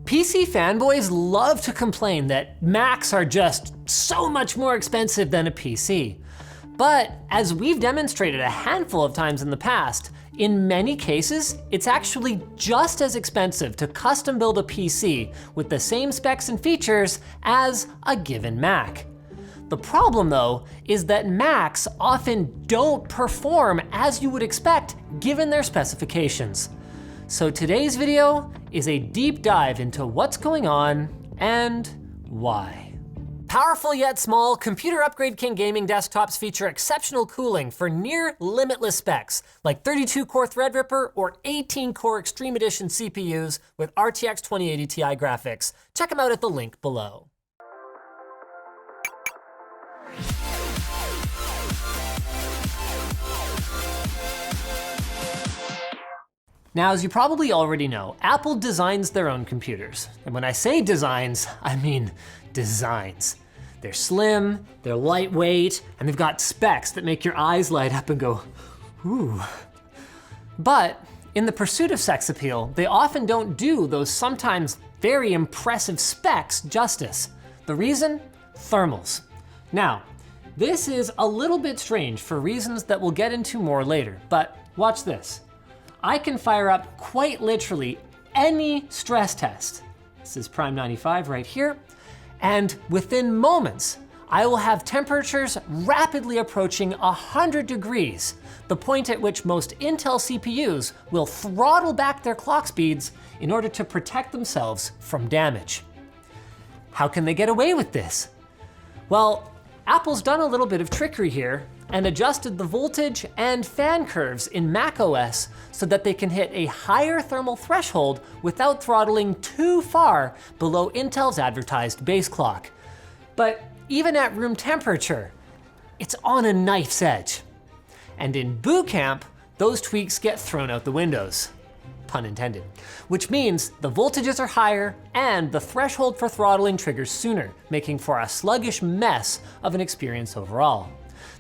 PC fanboys love to complain that Macs are just so much more expensive than a PC. But as we've demonstrated a handful of times in the past, in many cases, it's actually just as expensive to custom build a PC with the same specs and features as a given Mac. The problem though, is that Macs often don't perform as you would expect given their specifications. So today's video is a deep dive into what's going on and why. Powerful yet small, Computer Upgrade King gaming desktops feature exceptional cooling for near limitless specs, like 32-core Threadripper or 18-core Extreme Edition CPUs with RTX 2080 Ti graphics. Check them out at the link below. Now, as you probably already know, Apple designs their own computers. And when I say designs, I mean designs. They're slim, they're lightweight, and they've got specs that make your eyes light up and go, ooh. But in the pursuit of sex appeal, they often don't do those sometimes very impressive specs justice. The reason? Thermals. Now, this is a little bit strange for reasons that we'll get into more later, but watch this. I can fire up quite literally any stress test. This is Prime 95 right here. And within moments, I will have temperatures rapidly approaching 100 degrees, the point at which most Intel CPUs will throttle back their clock speeds in order to protect themselves from damage. How can they get away with this? Well, Apple's done a little bit of trickery here and adjusted the voltage and fan curves in macOS so that they can hit a higher thermal threshold without throttling too far below Intel's advertised base clock. But even at room temperature, it's on a knife's edge. And in boot camp, those tweaks get thrown out the windows. Pun intended. Which means the voltages are higher and the threshold for throttling triggers sooner, making for a sluggish mess of an experience overall.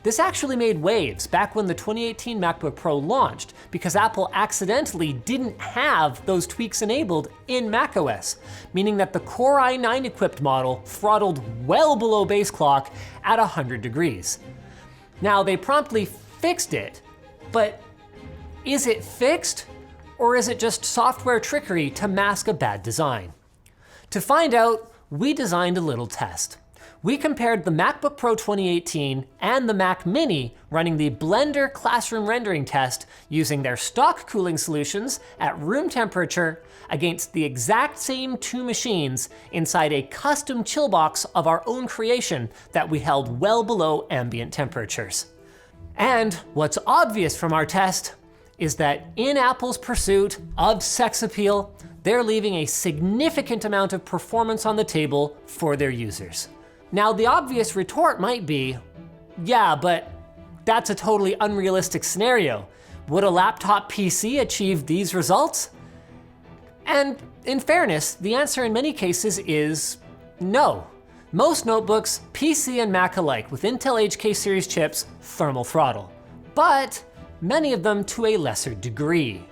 This actually made waves back when the 2018 MacBook Pro launched because Apple accidentally didn't have those tweaks enabled in macOS, meaning that the Core i9 equipped model throttled well below base clock at 100 degrees. Now they promptly fixed it, but is it fixed? Or is it just software trickery to mask a bad design? To find out, we designed a little test. We compared the MacBook Pro 2018 and the Mac Mini running the Blender classroom rendering test using their stock cooling solutions at room temperature against the exact same two machines inside a custom chill box of our own creation that we held well below ambient temperatures. And what's obvious from our test is that in Apple's pursuit of sex appeal, they're leaving a significant amount of performance on the table for their users. Now, the obvious retort might be, yeah, but that's a totally unrealistic scenario. Would a laptop PC achieve these results? And in fairness, the answer in many cases is no. Most notebooks, PC and Mac alike, with Intel HK series chips, thermal throttle. But many of them to a lesser degree.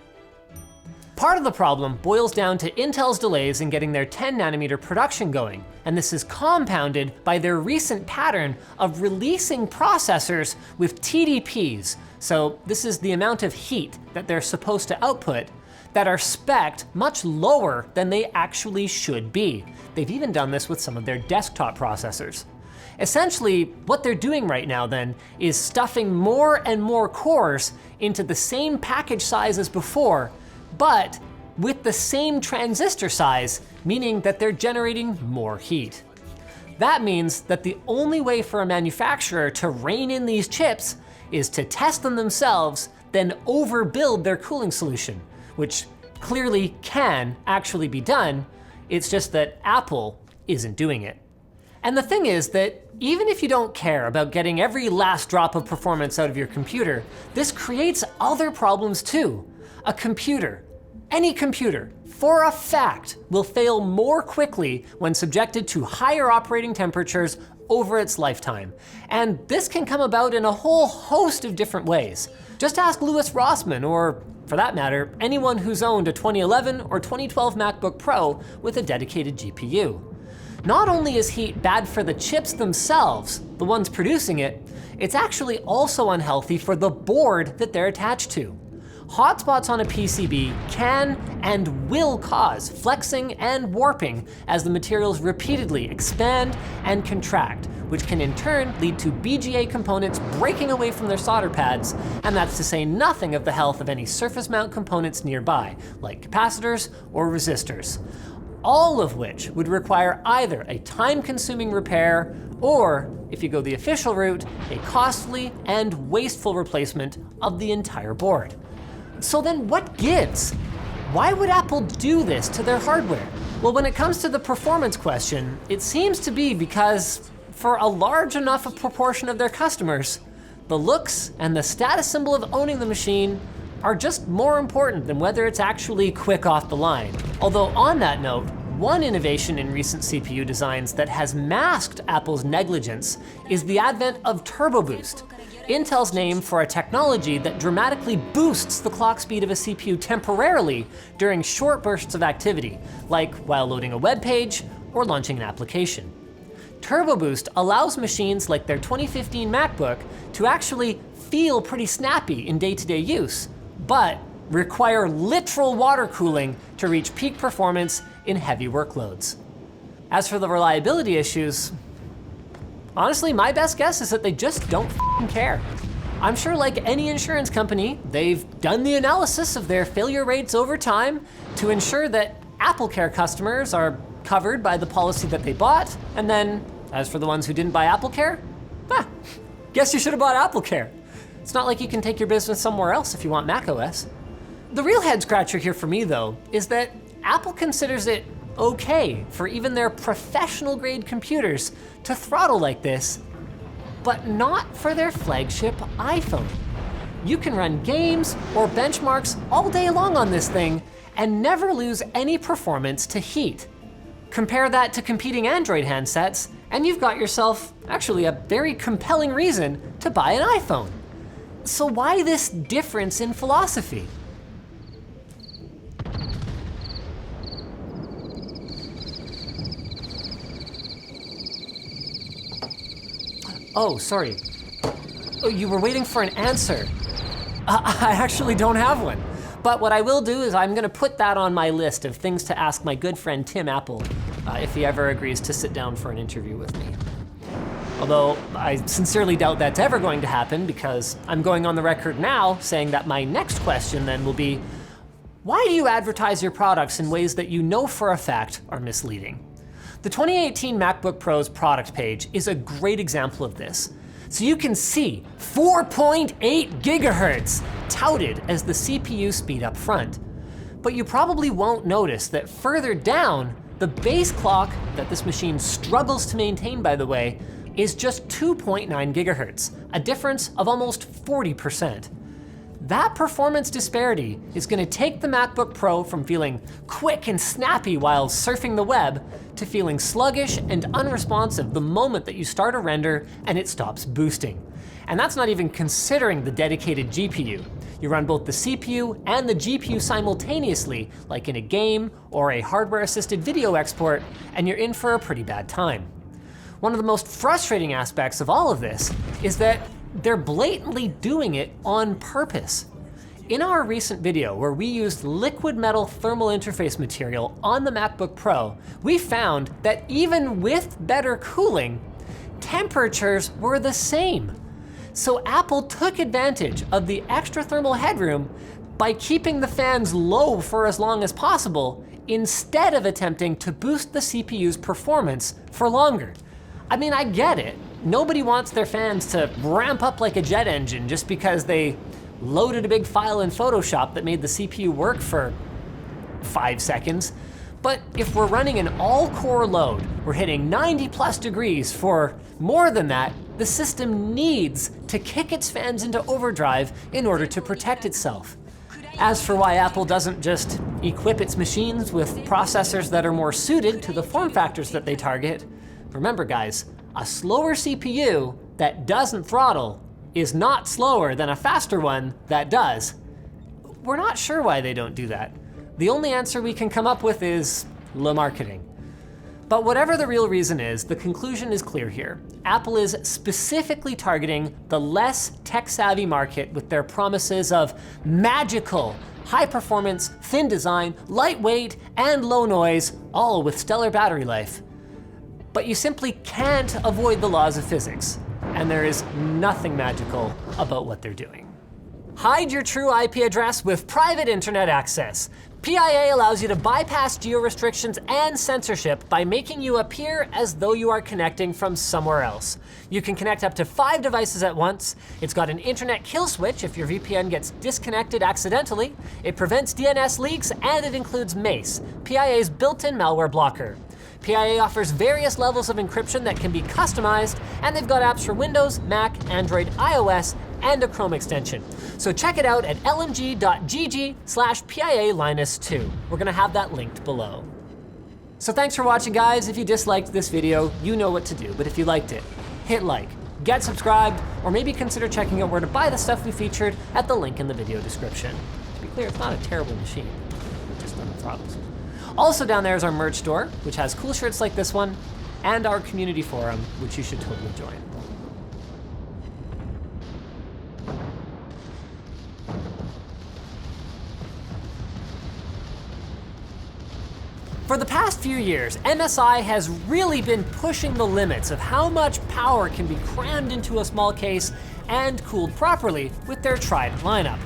Part of the problem boils down to Intel's delays in getting their 10 nanometer production going, and this is compounded by their recent pattern of releasing processors with TDPs, so this is the amount of heat that they're supposed to output, that are spec'd much lower than they actually should be. They've even done this with some of their desktop processors. Essentially, what they're doing right now then is stuffing more and more cores into the same package size as before, but with the same transistor size, meaning that they're generating more heat. That means that the only way for a manufacturer to rein in these chips is to test them themselves, then overbuild their cooling solution, which clearly can actually be done. It's just that Apple isn't doing it. And the thing is that even if you don't care about getting every last drop of performance out of your computer, this creates other problems too. A computer, any computer, for a fact, will fail more quickly when subjected to higher operating temperatures over its lifetime. And this can come about in a whole host of different ways. Just ask Louis Rossmann or for that matter, anyone who's owned a 2011 or 2012 MacBook Pro with a dedicated GPU. Not only is heat bad for the chips themselves, the ones producing it, it's actually also unhealthy for the board that they're attached to. Hotspots on a PCB can and will cause flexing and warping as the materials repeatedly expand and contract, which can in turn lead to BGA components breaking away from their solder pads, and that's to say nothing of the health of any surface mount components nearby, like capacitors or resistors, all of which would require either a time-consuming repair or, if you go the official route, a costly and wasteful replacement of the entire board. So then what gives? Why would Apple do this to their hardware? Well, when it comes to the performance question, it seems to be because for a large enough a proportion of their customers, the looks and the status symbol of owning the machine are just more important than whether it's actually quick off the line. Although on that note, one innovation in recent CPU designs that has masked Apple's negligence is the advent of Turbo Boost, Intel's name for a technology that dramatically boosts the clock speed of a CPU temporarily during short bursts of activity, like while loading a web page or launching an application. Turbo Boost allows machines like their 2015 MacBook to actually feel pretty snappy in day-to-day use, but require literal water cooling to reach peak performance in heavy workloads. As for the reliability issues, honestly, my best guess is that they just don't care. I'm sure like any insurance company, they've done the analysis of their failure rates over time to ensure that AppleCare customers are covered by the policy that they bought, and then, as for the ones who didn't buy AppleCare, guess you should have bought AppleCare. It's not like you can take your business somewhere else if you want macOS. The real head scratcher here for me though, is that Apple considers it okay for even their professional grade computers to throttle like this, but not for their flagship iPhone. You can run games or benchmarks all day long on this thing and never lose any performance to heat. Compare that to competing Android handsets, and you've got yourself actually a very compelling reason to buy an iPhone. So why this difference in philosophy? Oh, sorry. Oh, you were waiting for an answer. I actually don't have one. But what I will do is I'm gonna put that on my list of things to ask my good friend Tim Apple if he ever agrees to sit down for an interview with me. Although I sincerely doubt that's ever going to happen because I'm going on the record now saying that my next question then will be, why do you advertise your products in ways that you know for a fact are misleading? The 2018 MacBook Pro's product page is a great example of this. So you can see 4.8 gigahertz touted as the CPU speed up front. But you probably won't notice that further down, the base clock that this machine struggles to maintain, by the way, is just 2.9 gigahertz, a difference of almost 40%. That performance disparity is gonna take the MacBook Pro from feeling quick and snappy while surfing the web to feeling sluggish and unresponsive the moment that you start a render and it stops boosting. And that's not even considering the dedicated GPU. You run both the CPU and the GPU simultaneously, like in a game or a hardware-assisted video export, and you're in for a pretty bad time. One of the most frustrating aspects of all of this is that they're blatantly doing it on purpose. In our recent video where we used liquid metal thermal interface material on the MacBook Pro, we found that even with better cooling, temperatures were the same. So Apple took advantage of the extra thermal headroom by keeping the fans low for as long as possible, instead of attempting to boost the CPU's performance for longer. I mean, I get it. Nobody wants their fans to ramp up like a jet engine just because they loaded a big file in Photoshop that made the CPU work for 5 seconds. But if we're running an all-core load, we're hitting 90+ degrees for more than that, the system needs to kick its fans into overdrive in order to protect itself. As for why Apple doesn't just equip its machines with processors that are more suited to the form factors that they target, remember guys, a slower CPU that doesn't throttle is not slower than a faster one that does. we're not sure why they don't do that. The only answer we can come up with is le marketing. But whatever the real reason is, the conclusion is clear here. Apple is specifically targeting the less tech-savvy market with their promises of magical, high performance, thin design, lightweight, and low noise, all with stellar battery life. But you simply can't avoid the laws of physics, and there is nothing magical about what they're doing. Hide your true IP address with private internet access. PIA allows you to bypass geo-restrictions and censorship by making you appear as though you are connecting from somewhere else. You can connect up to 5 devices at once. It's got an internet kill switch if your VPN gets disconnected accidentally. It prevents DNS leaks, and it includes Mace, PIA's built-in malware blocker. PIA offers various levels of encryption that can be customized, and they've got apps for Windows, Mac, Android, iOS, and a Chrome extension. So check it out at lmg.gg/PIA-2. We're gonna have that linked below. So thanks for watching, guys. If you disliked this video, you know what to do, but if you liked it, hit like, get subscribed, or maybe consider checking out where to buy the stuff we featured at the link in the video description. To be clear, it's not a terrible machine, just on the throttles. Also down there is our merch store, which has cool shirts like this one, and our community forum, which you should totally join. For the past few years, MSI has really been pushing the limits of how much power can be crammed into a small case and cooled properly with their Trident lineup.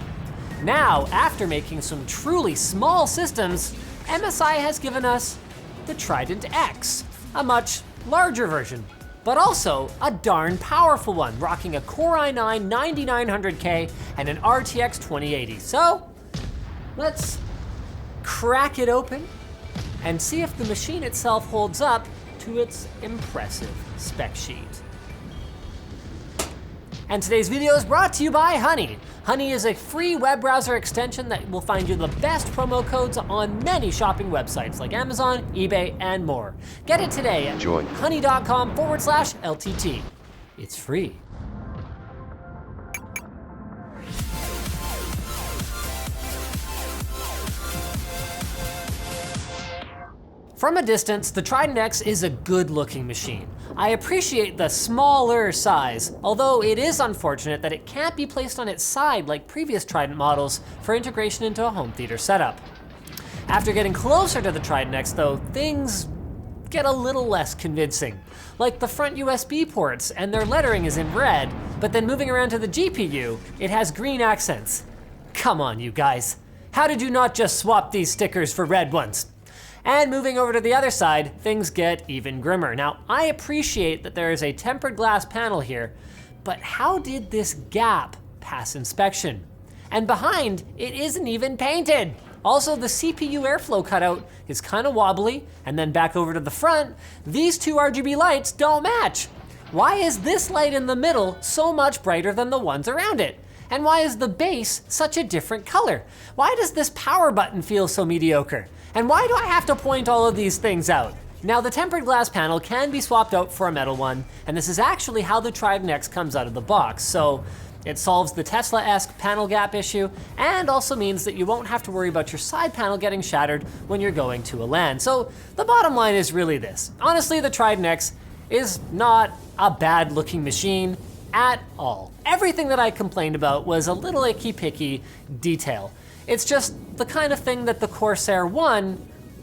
Now, after making some truly small systems, MSI has given us the Trident X, a much larger version, but also a darn powerful one, rocking a Core i9-9900K and an RTX 2080. So, let's crack it open and see if the machine itself holds up to its impressive spec sheet. And today's video is brought to you by Honey. Honey is a free web browser extension that will find you the best promo codes on many shopping websites like Amazon, eBay, and more. Get it today at honey.com/LTT. It's free. From a distance, the Trident X is a good-looking machine. I appreciate the smaller size, although it is unfortunate that it can't be placed on its side like previous Trident models for integration into a home theater setup. After getting closer to the Trident X though, things get a little less convincing. Like the front USB ports, and their lettering is in red, but then moving around to the GPU, it has green accents. Come on, you guys. How did you not just swap these stickers for red ones? And moving over to the other side, things get even grimmer. Now, I appreciate that there is a tempered glass panel here, but how did this gap pass inspection? And behind, it isn't even painted. Also, the CPU airflow cutout is kind of wobbly, and then back over to the front, these two RGB lights don't match. Why is this light in the middle so much brighter than the ones around it? And why is the base such a different color? Why does this power button feel so mediocre? And why do I have to point all of these things out? Now, the tempered glass panel can be swapped out for a metal one, and this is actually how the Trident X comes out of the box. So it solves the Tesla-esque panel gap issue, and also means that you won't have to worry about your side panel getting shattered when you're going to a LAN. So the bottom line is really this. Honestly, the Trident X is not a bad looking machine at all. Everything that I complained about was a little icky-picky detail. It's just the kind of thing that the Corsair 1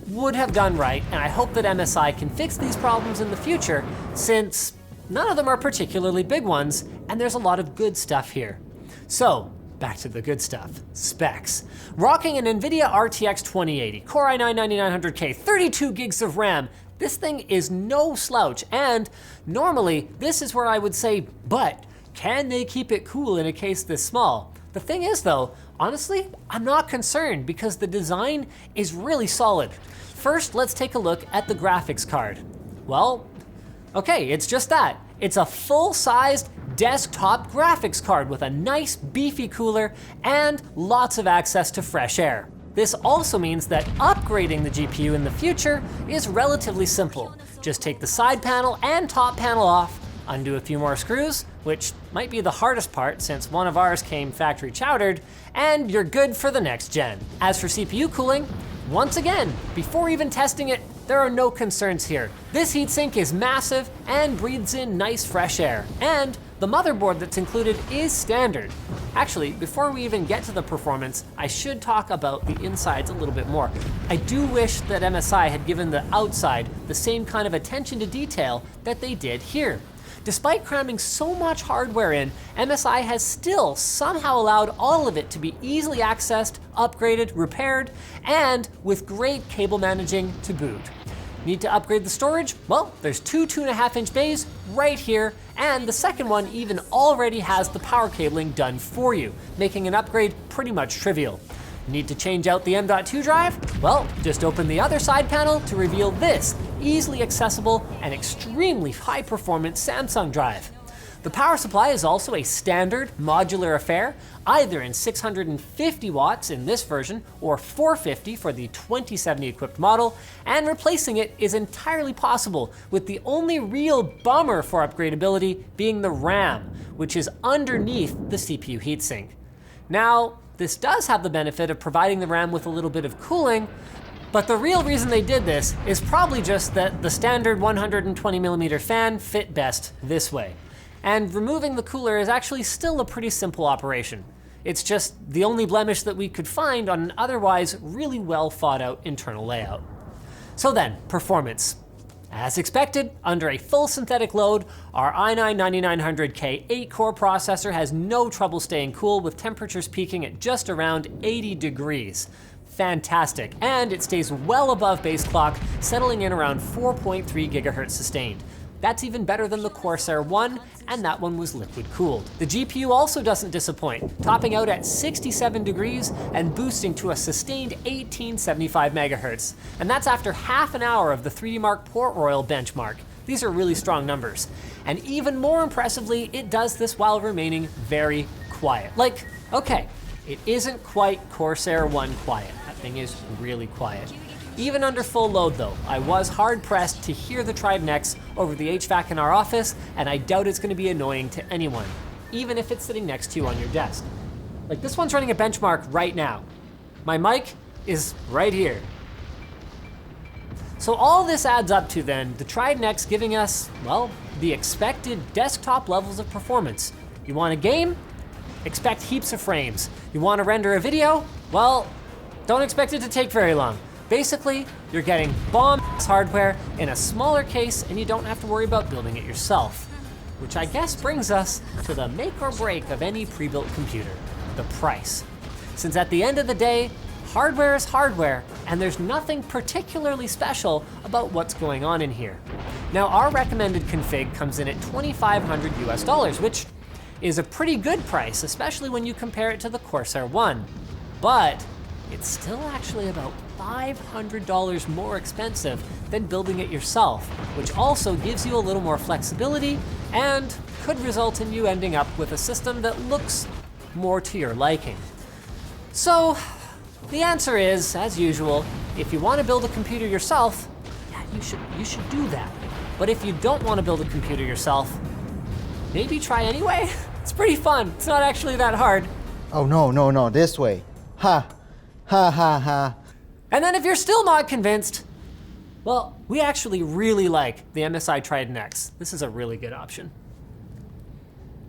would have done right, and I hope that MSI can fix these problems in the future, since none of them are particularly big ones, and there's a lot of good stuff here. So, back to the good stuff, specs. Rocking an NVIDIA RTX 2080, Core i9-9900K, 32 gigs of RAM, this thing is no slouch, and normally this is where I would say, but can they keep it cool in a case this small? The thing is though, honestly, I'm not concerned because the design is really solid. First, let's take a look at the graphics card. Well, okay, it's just that. It's a full-sized desktop graphics card with a nice beefy cooler and lots of access to fresh air. This also means that upgrading the GPU in the future is relatively simple. Just take the side panel and top panel off, undo a few more screws, which might be the hardest part since one of ours came factory chowdered, and you're good for the next gen. As for CPU cooling, once again, before even testing it, there are no concerns here. This heatsink is massive and breathes in nice fresh air, and the motherboard that's included is standard. Actually, before we even get to the performance, I should talk about the insides a little bit more. I do wish that MSI had given the outside the same kind of attention to detail that they did here. Despite cramming so much hardware in, MSI has still somehow allowed all of it to be easily accessed, upgraded, repaired, and with great cable managing to boot. Need to upgrade the storage? Well, there's two 2.5-inch bays right here, and the second one even already has the power cabling done for you, making an upgrade pretty much trivial. Need to change out the M.2 drive? Well, just open the other side panel to reveal this easily accessible and extremely high performance Samsung drive. The power supply is also a standard modular affair, either in 650 watts in this version or 450 for the 2070 equipped model, and replacing it is entirely possible, with the only real bummer for upgradability being the RAM, which is underneath the CPU heatsink. Now, this does have the benefit of providing the RAM with a little bit of cooling, but the real reason they did this is probably just that the standard 120mm fan fit best this way. And removing the cooler is actually still a pretty simple operation. It's just the only blemish that we could find on an otherwise really well thought out internal layout. So then, performance. As expected, under a full synthetic load, our i9-9900K 8-core processor has no trouble staying cool, with temperatures peaking at just around 80 degrees. Fantastic, and it stays well above base clock, settling in around 4.3 gigahertz sustained. That's even better than the Corsair One, and that one was liquid cooled. The GPU also doesn't disappoint, topping out at 67 degrees and boosting to a sustained 1875 megahertz. And that's after half an hour of the 3D Mark Port Royal benchmark. These are really strong numbers. And even more impressively, it does this while remaining very quiet. Like, okay, it isn't quite Corsair One quiet. That thing is really quiet. Even under full load though, I was hard pressed to hear the Trident X over the HVAC in our office, and I doubt it's gonna be annoying to anyone, even if it's sitting next to you on your desk. Like, this one's running a benchmark right now. My mic is right here. So all this adds up to then the Trident X giving us, well, the expected desktop levels of performance. You want a game? Expect heaps of frames. You want to render a video? Well, don't expect it to take very long. Basically, you're getting bomb-ass hardware in a smaller case, and you don't have to worry about building it yourself. Which I guess brings us to the make or break of any pre-built computer, the price. Since at the end of the day, hardware is hardware, and there's nothing particularly special about what's going on in here. Now, our recommended config comes in at $2,500 US, which is a pretty good price, especially when you compare it to the Corsair One. But it's still actually about $500 more expensive than building it yourself, which also gives you a little more flexibility and could result in you ending up with a system that looks more to your liking. So the answer is, as usual, if you want to build a computer yourself, yeah, you should do that. But if you don't want to build a computer yourself, maybe try anyway. It's pretty fun. It's not actually that hard. Oh, no, this way. Ha, ha, ha, ha. And then if you're still not convinced, well, we actually really like the MSI Trident X. This is a really good option.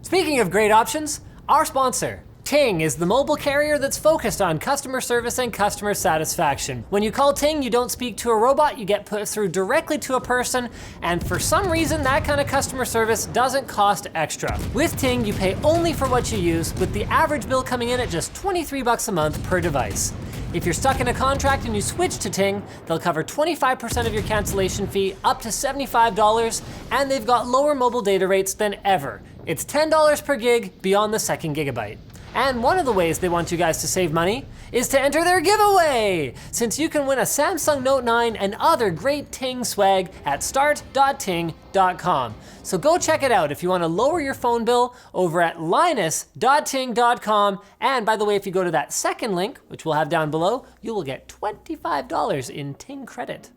Speaking of great options, our sponsor, Ting, is the mobile carrier that's focused on customer service and customer satisfaction. When you call Ting, you don't speak to a robot, you get put through directly to a person, and for some reason, that kind of customer service doesn't cost extra. With Ting, you pay only for what you use, with the average bill coming in at just $23 a month per device. If you're stuck in a contract and you switch to Ting, they'll cover 25% of your cancellation fee, up to $75, and they've got lower mobile data rates than ever. It's $10 per gig beyond the second gigabyte. And one of the ways they want you guys to save money is to enter their giveaway, since you can win a Samsung Note 9 and other great Ting swag at start.ting.com. So go check it out if you want to lower your phone bill over at linus.ting.com. And by the way, if you go to that second link, which we'll have down below, you will get $25 in Ting credit.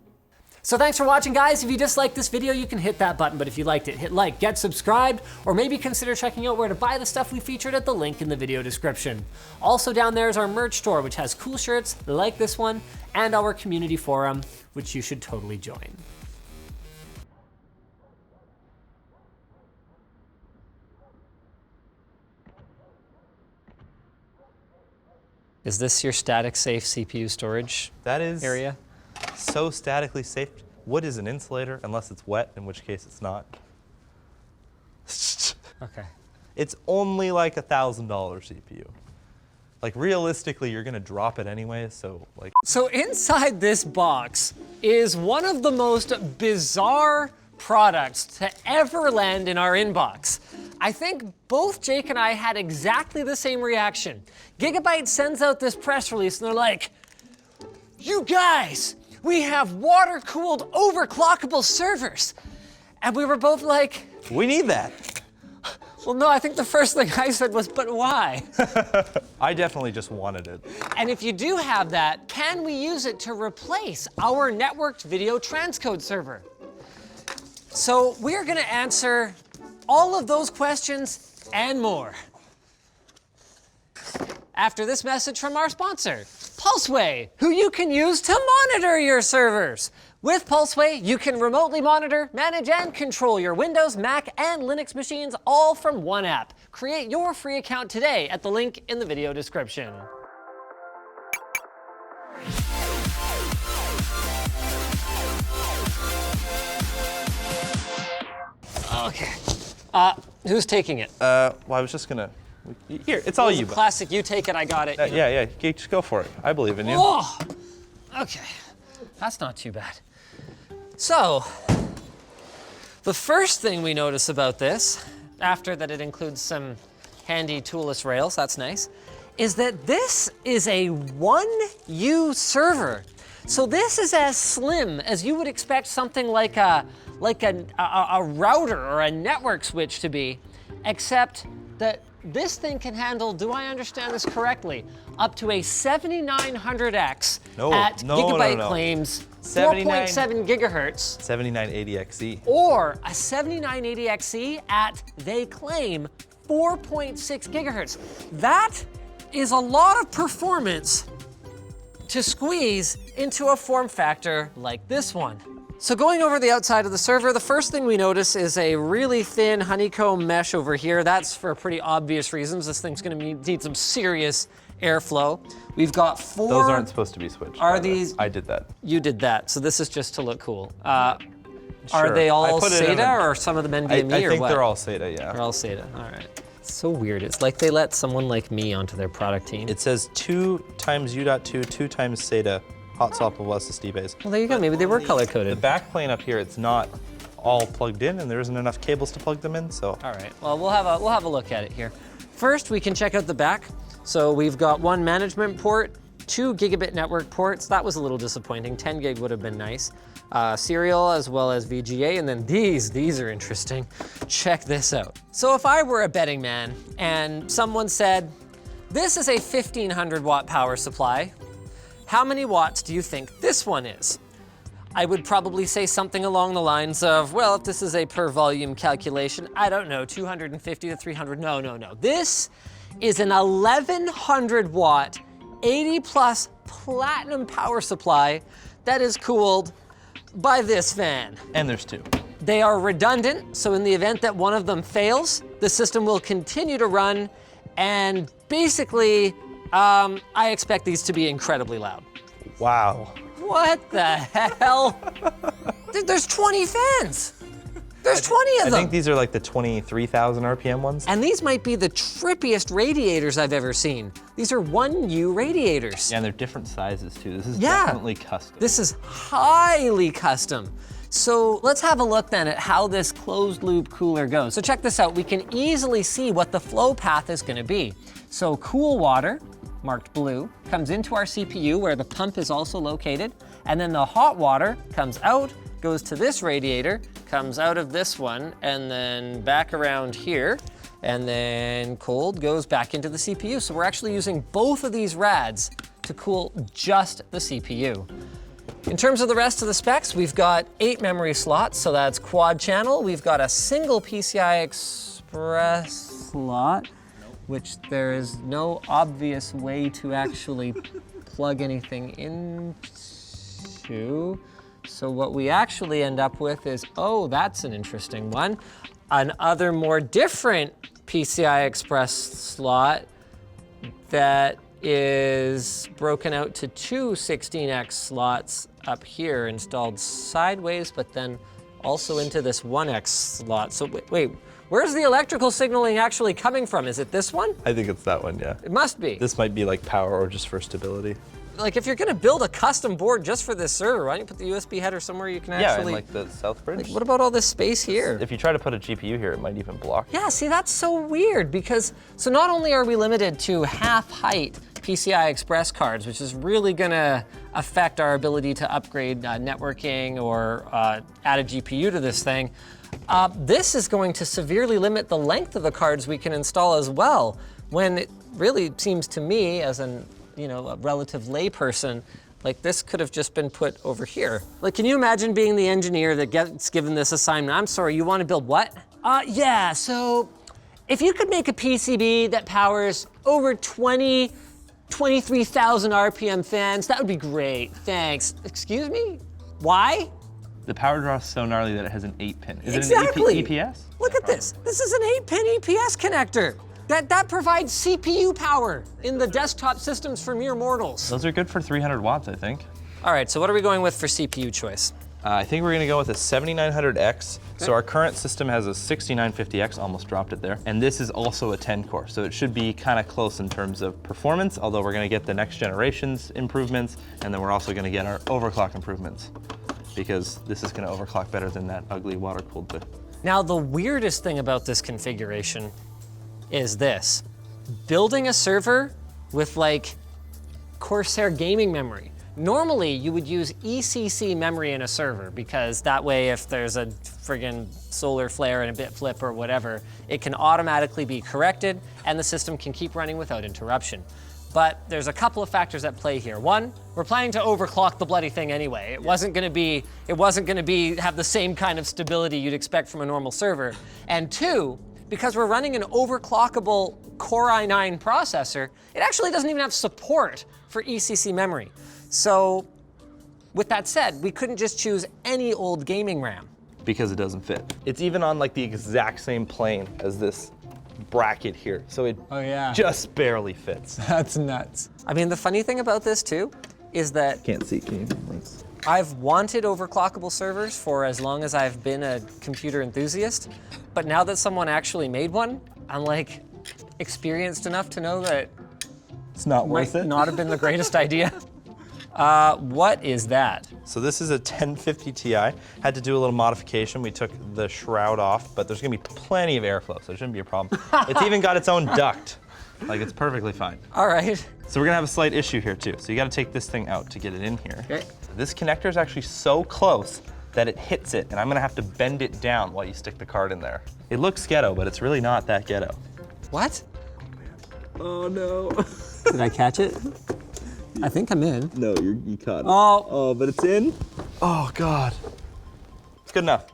So thanks for watching, guys. If you disliked this video, you can hit that button, but if you liked it, hit like, get subscribed, or maybe consider checking out where to buy the stuff we featured at the link in the video description. Also down there is our merch store, which has cool shirts like this one, and our community forum, which you should totally join. Is this your static safe CPU storage That is area? so statically safe. Wood is an insulator unless it's wet, in which case it's not. Okay. It's only like $1,000 CPU. Like realistically, you're gonna drop it anyway, so like. So inside this box is one of the most bizarre products to ever land in our inbox. I think both Jake and I had exactly the same reaction. Gigabyte sends out this press release and they're like, "You guys, we have water-cooled overclockable servers." And we were both like, We need that. well, no, I think the first thing I said was, but why? I definitely just wanted it. And if you do have that, can we use it to replace our networked video transcode server? So we're gonna answer all of those questions and more after this message from our sponsor, Pulseway, who you can use to monitor your servers. With Pulseway, you can remotely monitor, manage, and control your Windows, Mac, and Linux machines all from one app. Create your free account today at the link in the video description. Okay. Who's taking it? Well, I was just gonna. Here, it's all you. bud. Classic, you take it, I got it. Yeah, just go for it. I believe in you. Oh, okay. That's not too bad. So, the first thing we notice about this, after that it includes some handy toolless rails, that's nice, is that this is a 1U server. So this is as slim as you would expect something like a router or a network switch to be, except that this thing can handle, do I understand this correctly, up to a 7900X at gigabyte claims 4.7 gigahertz. 7980XE. Or a 7980XE at, they claim, 4.6 gigahertz. That is a lot of performance to squeeze into a form factor like this one. So going over the outside of the server, the first thing we notice is a really thin honeycomb mesh over here. That's for pretty obvious reasons. This thing's gonna need some serious airflow. We've got 4. Those aren't supposed to be switched. Are these? I did that. You did that, so this is just to look cool. Sure. Are they all I put it in SATA or some of them NVMe I or think what? they're all SATA, yeah. They're all SATA, all right. It's so weird. It's like they let someone like me onto their product team. It says 2 times U.2, 2 times SATA, hot swappable SSD base. Well, there you go. Maybe they were The color-coded. back plane up here, it's not all plugged in, and there isn't enough cables to plug them in, so. All right, well, we'll have a look at it here. First, we can check out the back. So we've got 1 management port, 2 gigabit network ports. That was a little disappointing. 10 gig would have been nice. Serial as well as VGA, and then these are interesting. Check this out. So if I were a betting man and someone said, this is a 1500 watt power supply, how many watts do you think this one is? I would probably say something along the lines of, well, if this is a per volume calculation, I don't know, 250 to 300, no. This is an 1100 watt, 80 plus platinum power supply that is cooled by this fan. And there's 2. They are redundant, so in the event that one of them fails, the system will continue to run, and basically, I expect these to be incredibly loud. Wow. What the hell? There's 20 fans. There's 20 of them. I think these are like the 23,000 RPM ones. And these might be the trippiest radiators I've ever seen. These are 1U radiators. Yeah, and they're different sizes too. This is definitely custom. This is highly custom. So let's have a look then at how this closed loop cooler goes. So check this out. We can easily see what the flow path is gonna be. So cool water, marked blue, comes into our CPU where the pump is also located. And then the hot water comes out, goes to this radiator, comes out of this one, and then back around here. And then cold goes back into the CPU. So we're actually using both of these rads to cool just the CPU. In terms of the rest of the specs, we've got 8 memory slots, so that's quad channel. We've got a single PCI Express slot, which there is no obvious way to actually plug anything into. So what we actually end up with is, oh, that's an interesting one. Another more different PCI Express slot that is broken out to 2 16X slots up here installed sideways, but then also into this 1X slot. So wait, where's the electrical signaling actually coming from? Is it this one? I think it's that one, yeah. It must be. This might be like power or just for stability. Like if you're gonna build a custom board just for this server, why don't you put the USB header somewhere you can actually... Yeah, in like the south bridge. Like, what about all this space here? If you try to put a GPU here, it might even block. Yeah, see, that's so weird because, so not only are we limited to half height PCI Express cards, which is really gonna affect our ability to upgrade networking or add a GPU to this thing, this is going to severely limit the length of the cards we can install as well, when it really seems to me, as a relative layperson, like this could have just been put over here. Like, can you imagine being the engineer that gets given this assignment? I'm sorry, you want to build what? Yeah, so if you could make a PCB that powers over 23,000 RPM fans, that would be great, thanks. Excuse me, why? The power draw is so gnarly that it has an 8-pin. Is Exactly. it an EPS? Look at this. This is an 8-pin EPS connector. That provides CPU power in the desktop systems for mere mortals. Those are good for 300 watts, I think. All right, so what are we going with for CPU choice? I think we're gonna go with a 7900X. Okay. So our current system has a 6950X, almost dropped it there. And this is also a 10 core, so it should be kind of close in terms of performance, although we're gonna get the next generation's improvements, and then we're also gonna get our overclock improvements, because this is gonna overclock better than that ugly water-cooled bit. Now, the weirdest thing about this configuration is this. Building a server with like Corsair gaming memory. Normally, you would use ECC memory in a server because that way if there's a friggin' solar flare and a bit flip or whatever, it can automatically be corrected and the system can keep running without interruption. But there's a couple of factors at play here. One, we're planning to overclock the bloody thing anyway. It wasn't gonna have the same kind of stability you'd expect from a normal server. And two, because we're running an overclockable Core i9 processor, it actually doesn't even have support for ECC memory. So, with that said, we couldn't just choose any old gaming RAM. Because it doesn't fit. It's even on like the exact same plane as this bracket here. So it just barely fits. That's nuts. I mean, the funny thing about this too, is that Can't see, can you? I've wanted overclockable servers for as long as I've been a computer enthusiast, but now that someone actually made one, I'm like experienced enough to know that It's not worth might it. not have been the greatest idea. What is that? So this is a 1050 Ti. Had to do a little modification. We took the shroud off, but there's gonna be plenty of airflow, so it shouldn't be a problem. It's even got its own duct. Like, it's perfectly fine. All right. So we're gonna have a slight issue here too. So you gotta take this thing out to get it in here. Okay. This connector is actually so close that it hits it, and I'm gonna have to bend it down while you stick the card in there. It looks ghetto, but it's really not that ghetto. What? Oh no. Did I catch it? I think I'm in. No, you caught it. Oh. But it's in. Oh God. It's good enough.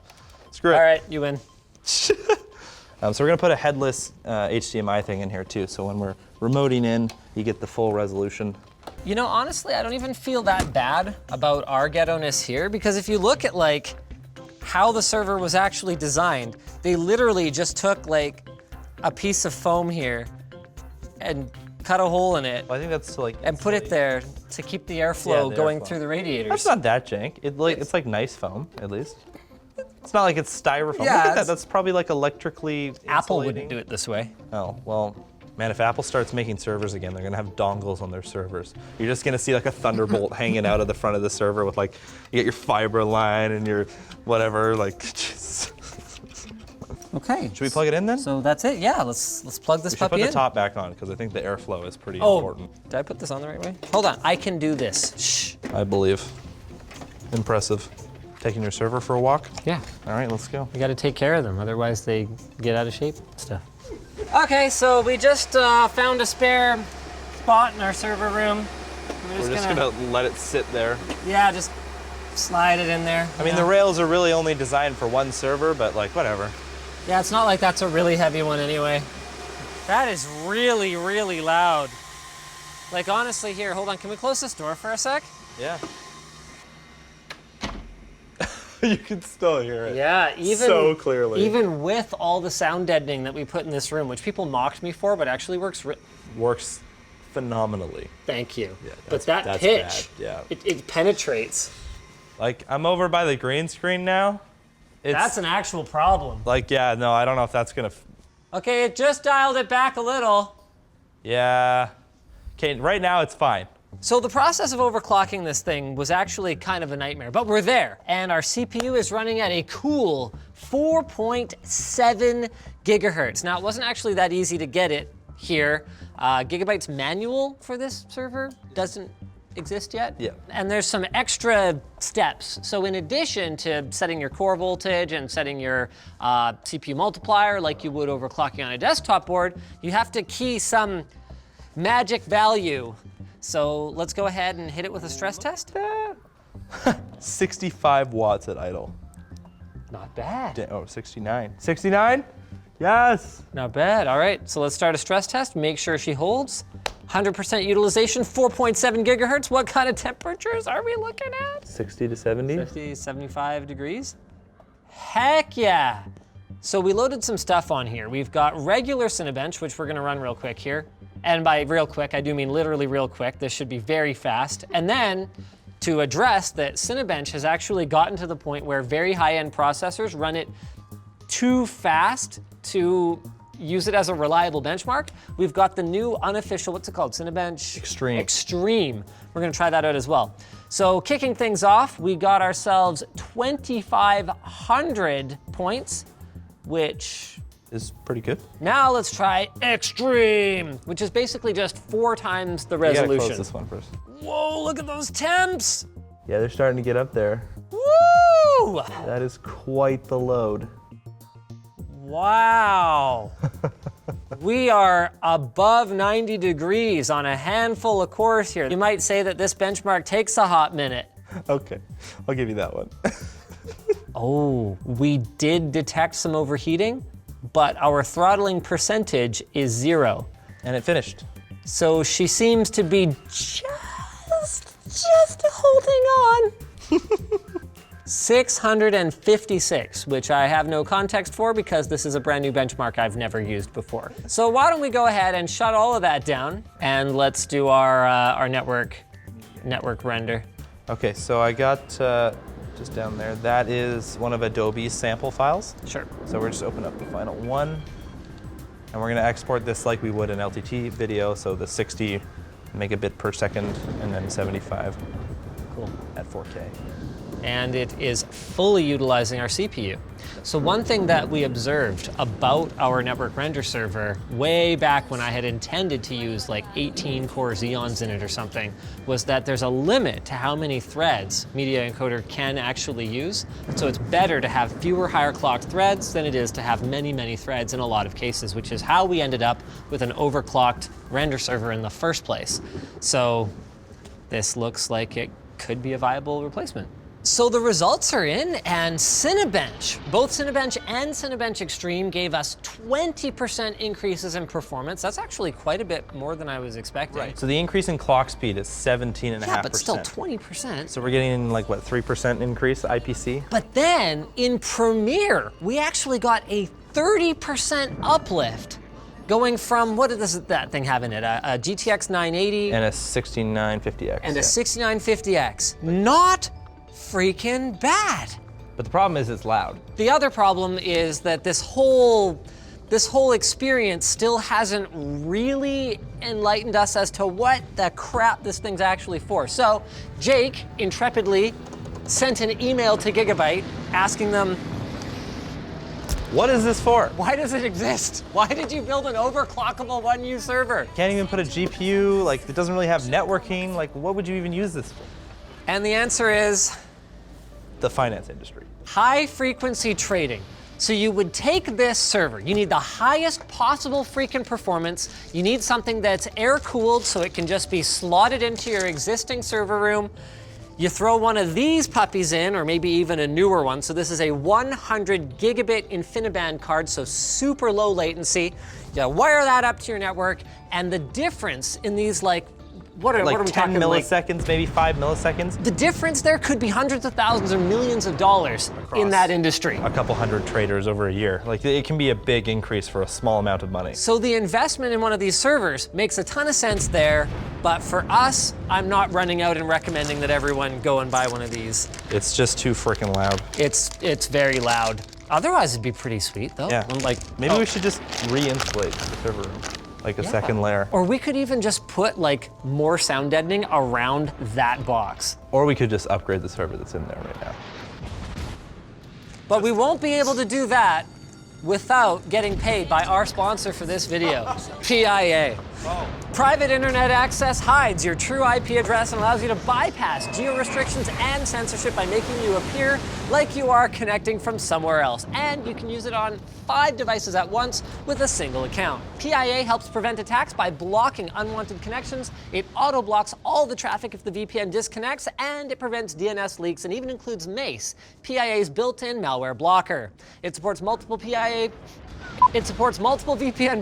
Screw it. All right, you win. So we're gonna put a headless HDMI thing in here too, so when we're remoting in, you get the full resolution. You know, honestly, I don't even feel that bad about our ghetto-ness here, because if you look at like how the server was actually designed, they literally just took like a piece of foam here and cut a hole in it Well, I think that's to like and put it there to keep the airflow the going airflow. through the radiators. That's not that jank. It's like nice foam, at least. It's not like it's styrofoam. Yeah, Look at that. it's- That's probably like electrically Apple insulating. wouldn't do it this way. Oh, well, man, if Apple starts making servers again, they're gonna have dongles on their servers. You're just gonna see like a Thunderbolt hanging out of the front of the server with like, you get your fiber line and your whatever, like, jeez. Okay. Should we plug it in then? So that's it. Yeah, let's plug this We should puppy put the in. top back on because I think the airflow is pretty Oh, important. did I put this on the right way? Hold on, I can do this. Shh. I believe. Impressive. Taking your server for a walk? Yeah. All right, let's go. We got to take care of them, otherwise they get out of shape and stuff. Okay, so we just found a spare spot in our server room. We're just gonna let it sit there. Yeah, just slide it in there. I mean, the rails are really only designed for one server, but like, whatever. Yeah, it's not like that's a really heavy one anyway. That is really, really loud. Like honestly here, hold on, can we close this door for a sec? Yeah. You can still hear it. Yeah, even so clearly. Even with all the sound deadening that we put in this room, which people mocked me for, but actually Works phenomenally. Thank you. Yeah, but that that's pitch, bad, yeah. it penetrates. Like, I'm over by the green screen now. That's an actual problem. Like, yeah, no, I don't know if that's gonna. Okay, it just dialed it back a little. Yeah. Okay, right now it's fine. So the process of overclocking this thing was actually kind of a nightmare, but we're there. And our CPU is running at a cool 4.7 gigahertz. Now, it wasn't actually that easy to get it here. Gigabyte's manual for this server doesn't exist yet. Yeah. And there's some extra steps. So in addition to setting your core voltage and setting your CPU multiplier like you would overclocking on a desktop board, you have to key some magic value. So let's go ahead and hit it with a stress test. 65 watts at idle. Not bad. Oh, 69. 69? Yes! Not bad. All right, so let's start a stress test. Make sure she holds. 100% utilization, 4.7 gigahertz. What kind of temperatures are we looking at? 60 to 70? 50, 75 degrees. Heck yeah. So we loaded some stuff on here. We've got regular Cinebench, which we're gonna run real quick here. And by real quick, I do mean literally real quick. This should be very fast. And then to address that Cinebench has actually gotten to the point where very high-end processors run it too fast to use it as a reliable benchmark. We've got the new unofficial, what's it called? Cinebench? Extreme. Extreme. We're gonna try that out as well. So kicking things off, we got ourselves 2,500 points, which Is pretty good. now let's try Extreme, which is basically just 4 times the You gotta resolution. close this one first. Whoa, look at those temps! Yeah, they're starting to get up there. Woo! That is quite the load. Wow. We are above 90 degrees on a handful of cores here. You might say that this benchmark takes a hot minute. Okay, I'll give you that one. Oh, we did detect some overheating, but our throttling percentage is 0. And it finished. So she seems to be just holding on. 656, which I have no context for because this is a brand new benchmark I've never used before. So why don't we go ahead and shut all of that down and let's do our network render. Okay, so I got just down there. That is one of Adobe's sample files. Sure. So we're just open up the final one. And we're gonna export this like we would an LTT video. So the 60 megabit per second and then 75 Cool. at 4K. And it is fully utilizing our CPU. So one thing that we observed about our network render server way back when I had intended to use like 18 core Xeons in it or something was that there's a limit to how many threads Media Encoder can actually use. So it's better to have fewer higher clocked threads than it is to have many, many threads in a lot of cases, which is how we ended up with an overclocked render server in the first place. So this looks like it could be a viable replacement. So the results are in, and Cinebench, both Cinebench and Cinebench Extreme gave us 20% increases in performance. That's actually quite a bit more than I was expecting. Right. So the increase in clock speed is 17.5%. Yeah, but still 20%. So we're getting like what, 3% increase IPC? But then in Premiere, we actually got a 30% uplift going from, what does that thing have in it? A GTX 980 And a 6950X. and a yeah. 6950X. Not freaking bad. But the problem is it's loud. The other problem is that this whole experience still hasn't really enlightened us as to what the crap this thing's actually for. So Jake intrepidly sent an email to Gigabyte asking them, What is this for? why does it exist? Why did you build an overclockable 1U server? Can't even put a GPU, like it doesn't really have networking. Like what would you even use this for? And the answer is The finance industry. high frequency trading. So you would take this server, you need the highest possible freaking performance, you need something that's air cooled so it can just be slotted into your existing server room. You throw one of these puppies in, or maybe even a newer one. So this is a 100 gigabit InfiniBand card, so super low latency. You wire that up to your network, and the difference in these, like, what are we 10 talking, milliseconds, maybe 5 milliseconds. The difference there could be hundreds of thousands or millions of dollars in that industry. A couple hundred traders over a year. Like, it can be a big increase for a small amount of money. So the investment in one of these servers makes a ton of sense there, but for us, I'm not running out and recommending that everyone go and buy one of these. It's just too freaking loud. It's very loud. Otherwise, it'd be pretty sweet though. Yeah. Like, maybe we should just re-insulate the server room, like a second layer. Or we could even just put like more sound deadening around that box. Or we could just upgrade the server that's in there right now. But we won't be able to do that without getting paid by our sponsor for this video, PIA. Private internet access hides your true IP address and allows you to bypass geo-restrictions and censorship by making you appear like you are connecting from somewhere else. And you can use it on 5 devices at once with a single account. PIA helps prevent attacks by blocking unwanted connections. It auto-blocks all the traffic if the VPN disconnects, and it prevents DNS leaks and even includes Mace, PIA's built-in malware blocker. It supports multiple VPN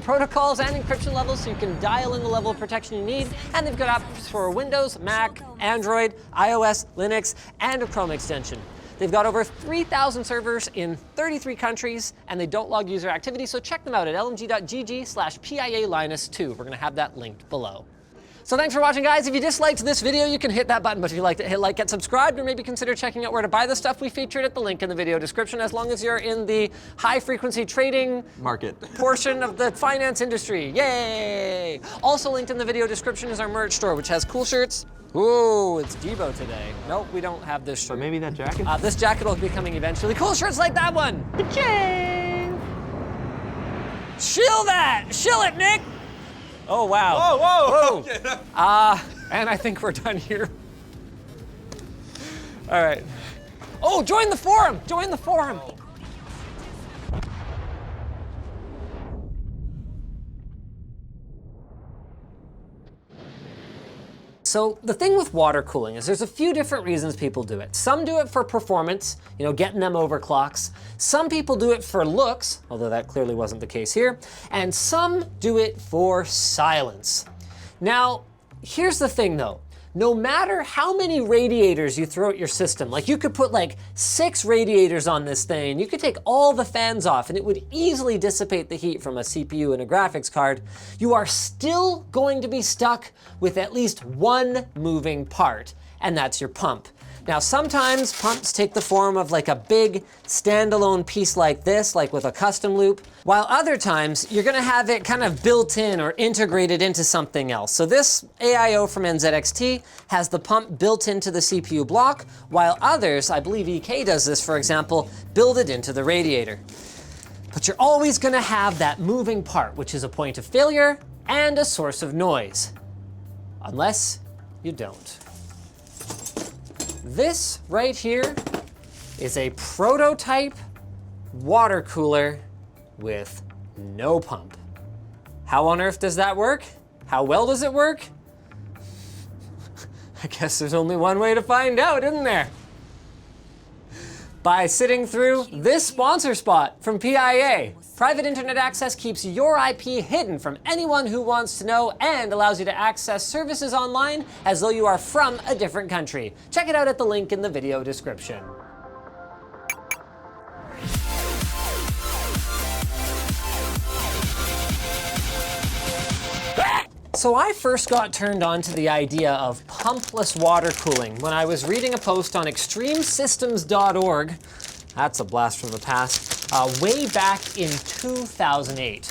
protocols and encryption levels, so you can dial in the level of protection you need. And they've got apps for Windows, Mac, Android, iOS, Linux, and a Chrome extension. They've got over 3,000 servers in 33 countries, and they don't log user activity, so check them out at lmg.gg/PIA-2. We're gonna have that linked below. So thanks for watching, guys. If you disliked this video, you can hit that button, but if you liked it, hit like, get subscribed, or maybe consider checking out where to buy the stuff we featured at the link in the video description, as long as you're in the high-frequency trading Market. portion of the finance industry. Yay! Also linked in the video description is our merch store, which has cool shirts. Ooh, it's Debo today. Nope, we don't have this shirt. But maybe that jacket? This jacket will be coming eventually. Cool shirts like that one. Ka-ching! Shill that! Shill it, Nick! Oh, wow. Whoa, whoa! Whoa. And I think we're done here. All right. Oh, join the forum! Join the forum! So the thing with water cooling is there's a few different reasons people do it. Some do it for performance, you know, getting them overclocks. Some people do it for looks, although that clearly wasn't the case here. And some do it for silence. Now, here's the thing though. No matter how many radiators you throw at your system, like you could put like 6 radiators on this thing, you could take all the fans off and it would easily dissipate the heat from a CPU and a graphics card, you are still going to be stuck with at least one moving part, and that's your pump. Now, sometimes pumps take the form of like a big standalone piece like this, like with a custom loop, while other times you're gonna have it kind of built in or integrated into something else. So this AIO from NZXT has the pump built into the CPU block, while others, I believe EK does this for example, build it into the radiator. But you're always gonna have that moving part, which is a point of failure and a source of noise. Unless you don't. This right here is a prototype water cooler with no pump. How on earth does that work? How well does it work? I guess there's only one way to find out, isn't there? By sitting through this sponsor spot from PIA. Private internet access keeps your IP hidden from anyone who wants to know and allows you to access services online as though you are from a different country. Check it out at the link in the video description. So I first got turned on to the idea of pumpless water cooling when I was reading a post on extremesystems.org, that's a blast from the past, way back in 2008.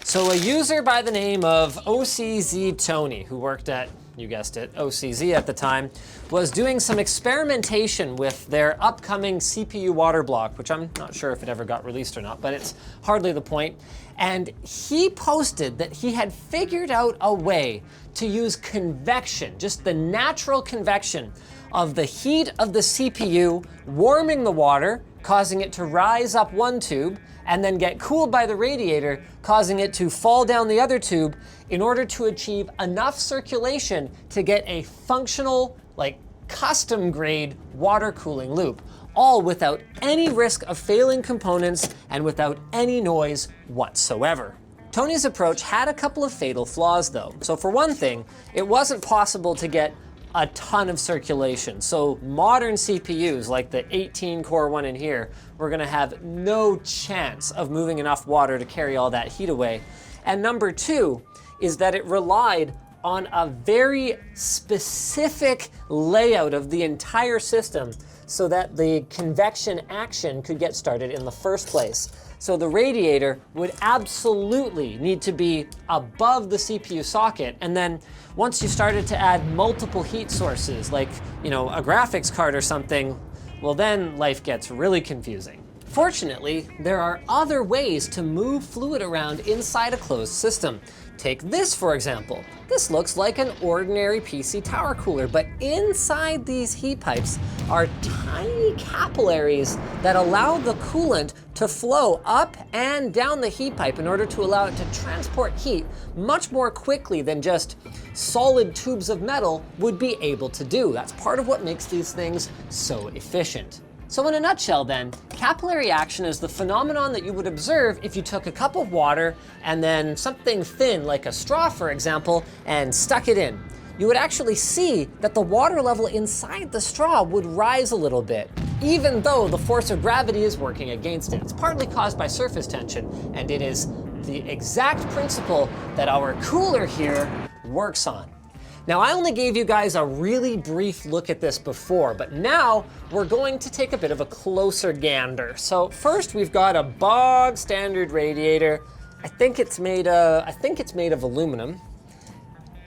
So a user by the name of OCZ Tony, who worked at, you guessed it, OCZ at the time, was doing some experimentation with their upcoming CPU water block, which I'm not sure if it ever got released or not, but it's hardly the point. And he posted that he had figured out a way to use convection, just the natural convection of the heat of the CPU warming the water, causing it to rise up one tube, and then get cooled by the radiator, causing it to fall down the other tube in order to achieve enough circulation to get a functional, like, custom grade water cooling loop, all without any risk of failing components and without any noise whatsoever. Tony's approach had a couple of fatal flaws though. So for one thing, it wasn't possible to get a ton of circulation. So modern CPUs, like the 18 core one in here, were gonna have no chance of moving enough water to carry all that heat away. And number two is that it relied on a very specific layout of the entire system so that the convection action could get started in the first place. So the radiator would absolutely need to be above the CPU socket, and then once you started to add multiple heat sources, like, you know, a graphics card or something, well then life gets really confusing. Fortunately, there are other ways to move fluid around inside a closed system. Take this, for example. This looks like an ordinary PC tower cooler, but inside these heat pipes are tiny capillaries that allow the coolant to flow up and down the heat pipe in order to allow it to transport heat much more quickly than just solid tubes of metal would be able to do. That's part of what makes these things so efficient. So in a nutshell then, capillary action is the phenomenon that you would observe if you took a cup of water and then something thin, like a straw for example, and stuck it in. You would actually see that the water level inside the straw would rise a little bit, even though the force of gravity is working against it. It's partly caused by surface tension, and it is the exact principle that our cooler here works on. Now, I only gave you guys a really brief look at this before, but now we're going to take a bit of a closer gander. So first we've got a bog standard radiator. I think it's made of aluminum.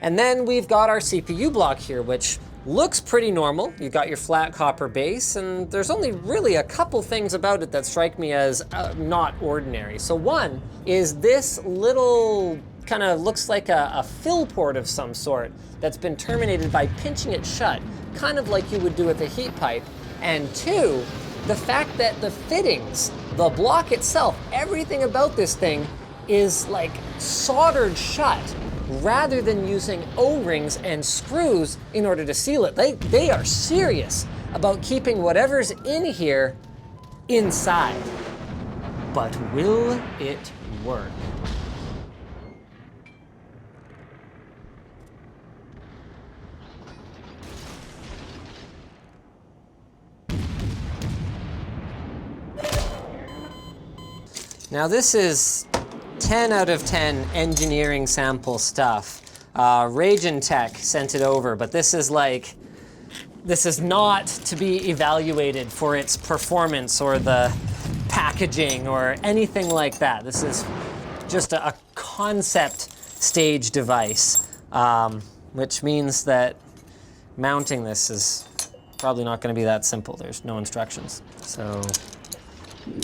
And then we've got our CPU block here, which looks pretty normal. You've got your flat copper base, and there's only really a couple things about it that strike me as not ordinary. So one is this little kind of looks like a fill port of some sort that's been terminated by pinching it shut, kind of like you would do with a heat pipe. And two, the fact that the fittings, the block itself, everything about this thing is like soldered shut rather than using O-rings and screws in order to seal it. They are serious about keeping whatever's in here inside. But will it work? Now this is 10 out of 10 engineering sample stuff. Ragin Tech sent it over, but this is not to be evaluated for its performance or the packaging or anything like that. This is just a concept stage device, which means that mounting this is probably not going to be that simple. There's no instructions. So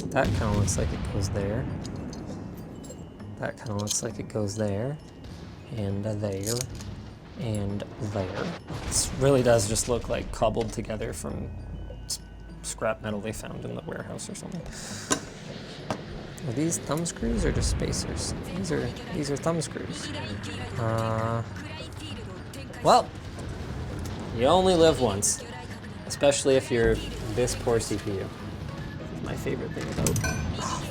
that kind of looks like it goes there. That kind of looks like it goes there, and there, and there. This really does just look like cobbled together from scrap metal they found in the warehouse or something. Are these thumb screws or just spacers? These are thumb screws. Well, you only live once, especially if you're this poor CPU. My favorite thing about.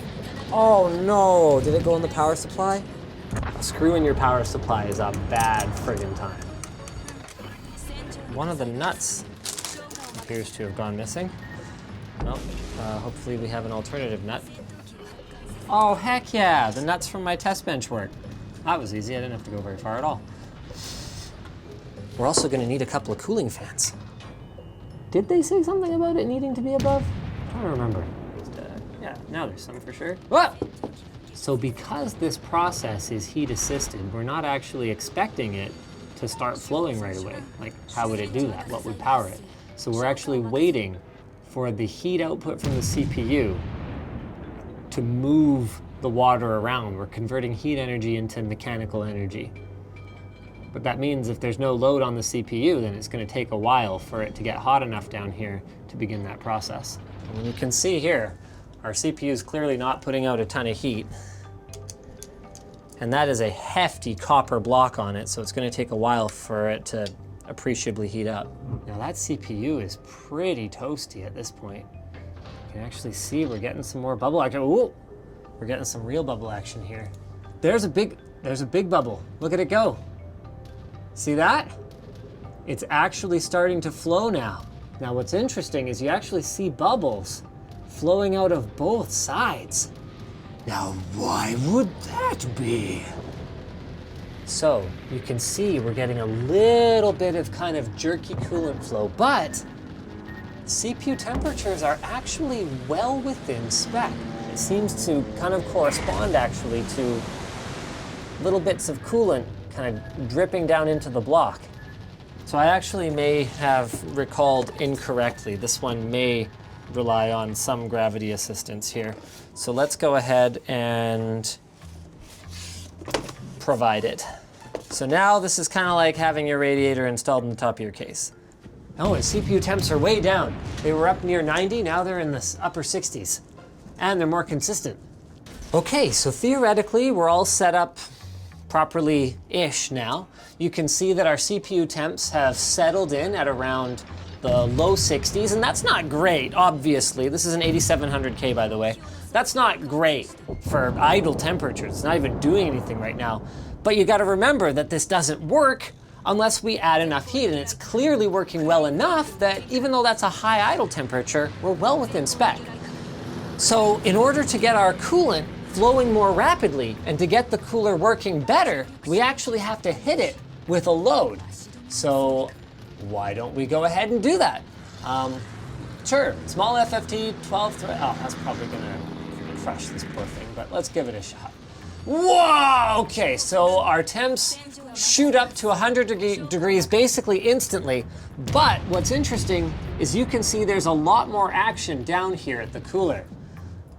Oh no, did it go in the power supply? A screw in your power supply is a bad friggin' time. One of the nuts appears to have gone missing. Well, hopefully we have an alternative nut. Oh heck yeah, the nuts from my test bench work. That was easy, I didn't have to go very far at all. We're also gonna need a couple of cooling fans. Did they say something about it needing to be above? I don't remember. Yeah, now there's some for sure. Whoa! So because this process is heat assisted, we're not actually expecting it to start flowing right away. Like, how would it do that? What would power it? So we're actually waiting for the heat output from the CPU to move the water around. We're converting heat energy into mechanical energy. But that means if there's no load on the CPU, then it's going to take a while for it to get hot enough down here to begin that process. And you can see here, our CPU is clearly not putting out a ton of heat. And that is a hefty copper block on it, so it's going to take a while for it to appreciably heat up. Now that CPU is pretty toasty at this point. You can actually see we're getting some more bubble action. Ooh, we're getting some real bubble action here. There's a big bubble. Look at it go. See that? It's actually starting to flow now. Now what's interesting is you actually see bubbles flowing out of both sides. Now why would that be? So you can see we're getting a little bit of kind of jerky coolant flow, but CPU temperatures are actually well within spec. It seems to kind of correspond actually to little bits of coolant kind of dripping down into the block. So I actually may have recalled incorrectly. This one may rely on some gravity assistance here. So let's go ahead and provide it. So now this is kind of like having your radiator installed in the top of your case. Oh, and CPU temps are way down. They were up near 90, now they're in the upper 60s. And they're more consistent. Okay, so theoretically, we're all set up properly-ish now. You can see that our CPU temps have settled in at around the low 60s, and that's not great, obviously. This is an 8700K, by the way. That's not great for idle temperatures. It's not even doing anything right now. But you gotta remember that this doesn't work unless we add enough heat, and it's clearly working well enough that even though that's a high idle temperature, we're well within spec. So in order to get our coolant flowing more rapidly and to get the cooler working better, we actually have to hit it with a load. So why don't we go ahead and do that? Sure, small FFT, 12 thread. Oh, that's probably gonna crush this poor thing, but let's give it a shot. Whoa, okay, so our temps shoot up to 100 degrees basically instantly, but what's interesting is you can see there's a lot more action down here at the cooler.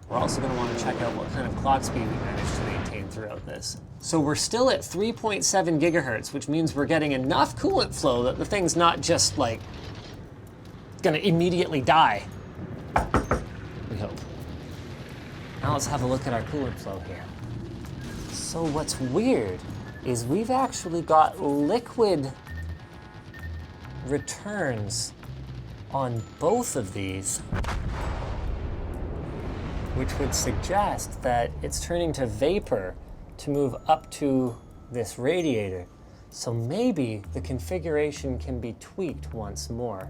We're also gonna wanna check out what kind of clock speed we managed to maintain throughout this. So we're still at 3.7 gigahertz, which means we're getting enough coolant flow that the thing's not just like gonna immediately die. We hope. Now let's have a look at our coolant flow here. So what's weird is we've actually got liquid returns on both of these, which would suggest that it's turning to vapor to move up to this radiator. So maybe the configuration can be tweaked once more.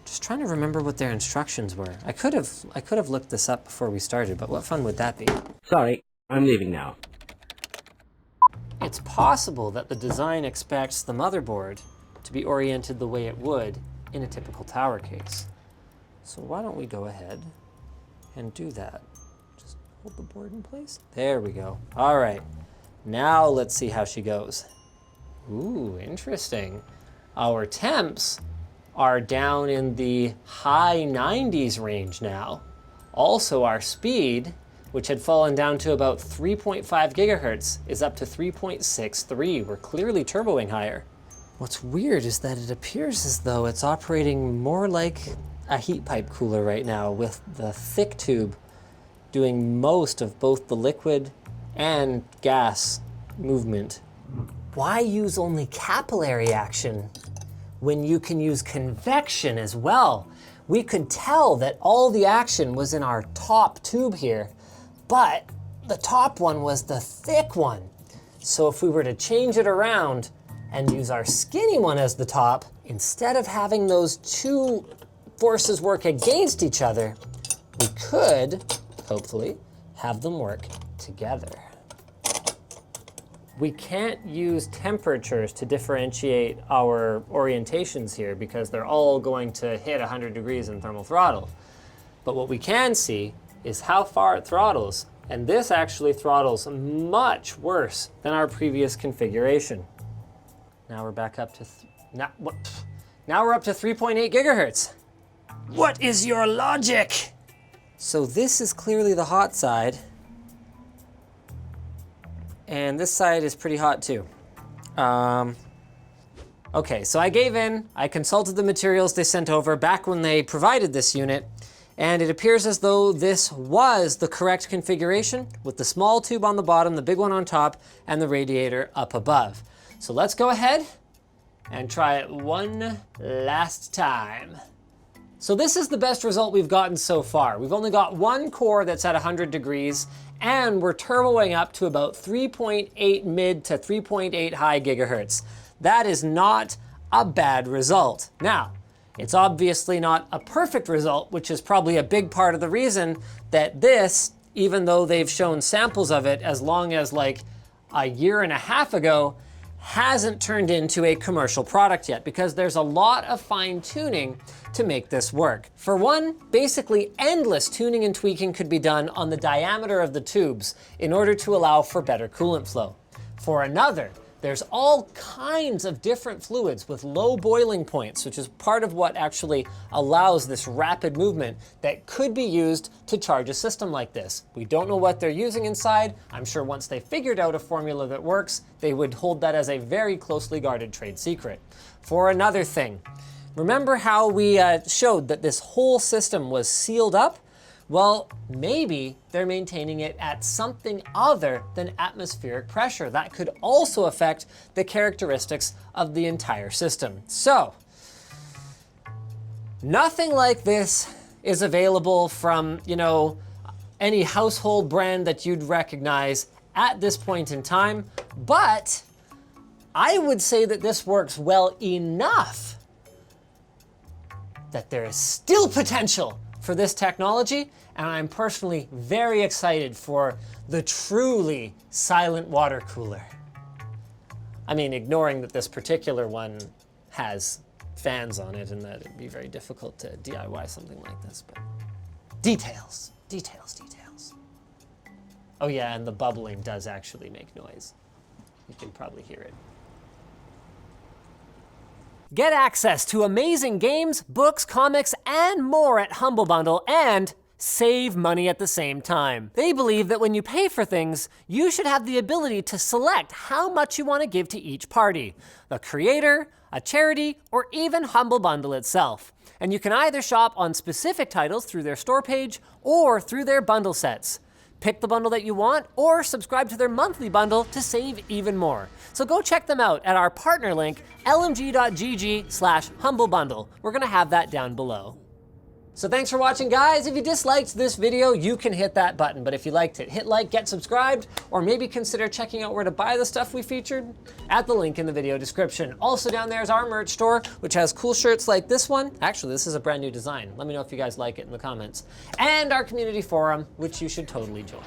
Just trying to remember what their instructions were. I could have looked this up before we started, but what fun would that be? Sorry, I'm leaving now. It's possible that the design expects the motherboard to be oriented the way it would in a typical tower case. So why don't we go ahead and do that? Just hold the board in place. There we go. All right, now let's see how she goes. Ooh, interesting. Our temps are down in the high 90s range now. Also, our speed, which had fallen down to about 3.5 gigahertz, is up to 3.63. We're clearly turboing higher. What's weird is that it appears as though it's operating more like a heat pipe cooler right now, with the thick tube doing most of both the liquid and gas movement. Why use only capillary action when you can use convection as well? We could tell that all the action was in our top tube here, but the top one was the thick one. So if we were to change it around and use our skinny one as the top, instead of having those two forces work against each other, we could, hopefully, have them work together. We can't use temperatures to differentiate our orientations here because they're all going to hit 100 degrees in thermal throttle. But what we can see is how far it throttles, and this actually throttles much worse than our previous configuration. Now we're back up to, now we're up to 3.8 gigahertz. What is your logic? So this is clearly the hot side, and this side is pretty hot too. Okay, so I gave in. I consulted the materials they sent over back when they provided this unit, and it appears as though this was the correct configuration with the small tube on the bottom, the big one on top, and the radiator up above. So let's go ahead and try it one last time. So this is the best result we've gotten so far. We've only got one core that's at 100 degrees, and we're turboing up to about 3.8 mid to 3.8 high gigahertz. That is not a bad result. Now, it's obviously not a perfect result, which is probably a big part of the reason that this, even though they've shown samples of it as long as like a year and a half ago, hasn't turned into a commercial product yet, because there's a lot of fine tuning to make this work. For one, basically endless tuning and tweaking could be done on the diameter of the tubes in order to allow for better coolant flow. For another, there's all kinds of different fluids with low boiling points, which is part of what actually allows this rapid movement that could be used to charge a system like this. We don't know what they're using inside. I'm sure once they figured out a formula that works, they would hold that as a very closely guarded trade secret. For another thing, remember how we showed that this whole system was sealed up? Well, maybe they're maintaining it at something other than atmospheric pressure. That could also affect the characteristics of the entire system. So, nothing like this is available from, you know, any household brand that you'd recognize at this point in time, but I would say that this works well enough that there is still potential for this technology, and I'm personally very excited for the truly silent water cooler. I mean, ignoring that this particular one has fans on it and that it'd be very difficult to DIY something like this, but details, details, details. Oh yeah, and the bubbling does actually make noise. You can probably hear it. Get access to amazing games, books, comics, and more at Humble Bundle, and save money at the same time. They believe that when you pay for things, you should have the ability to select how much you want to give to each party, the creator, a charity, or even Humble Bundle itself. And you can either shop on specific titles through their store page or through their bundle sets. Pick the bundle that you want or subscribe to their monthly bundle to save even more. So go check them out at our partner link, lmg.gg/humblebundle. We're gonna have that down below. So thanks for watching, guys. If you disliked this video, you can hit that button. But if you liked it, hit like, get subscribed, or maybe consider checking out where to buy the stuff we featured at the link in the video description. Also down there is our merch store, which has cool shirts like this one. Actually, this is a brand new design. Let me know if you guys like it in the comments. And our community forum, which you should totally join.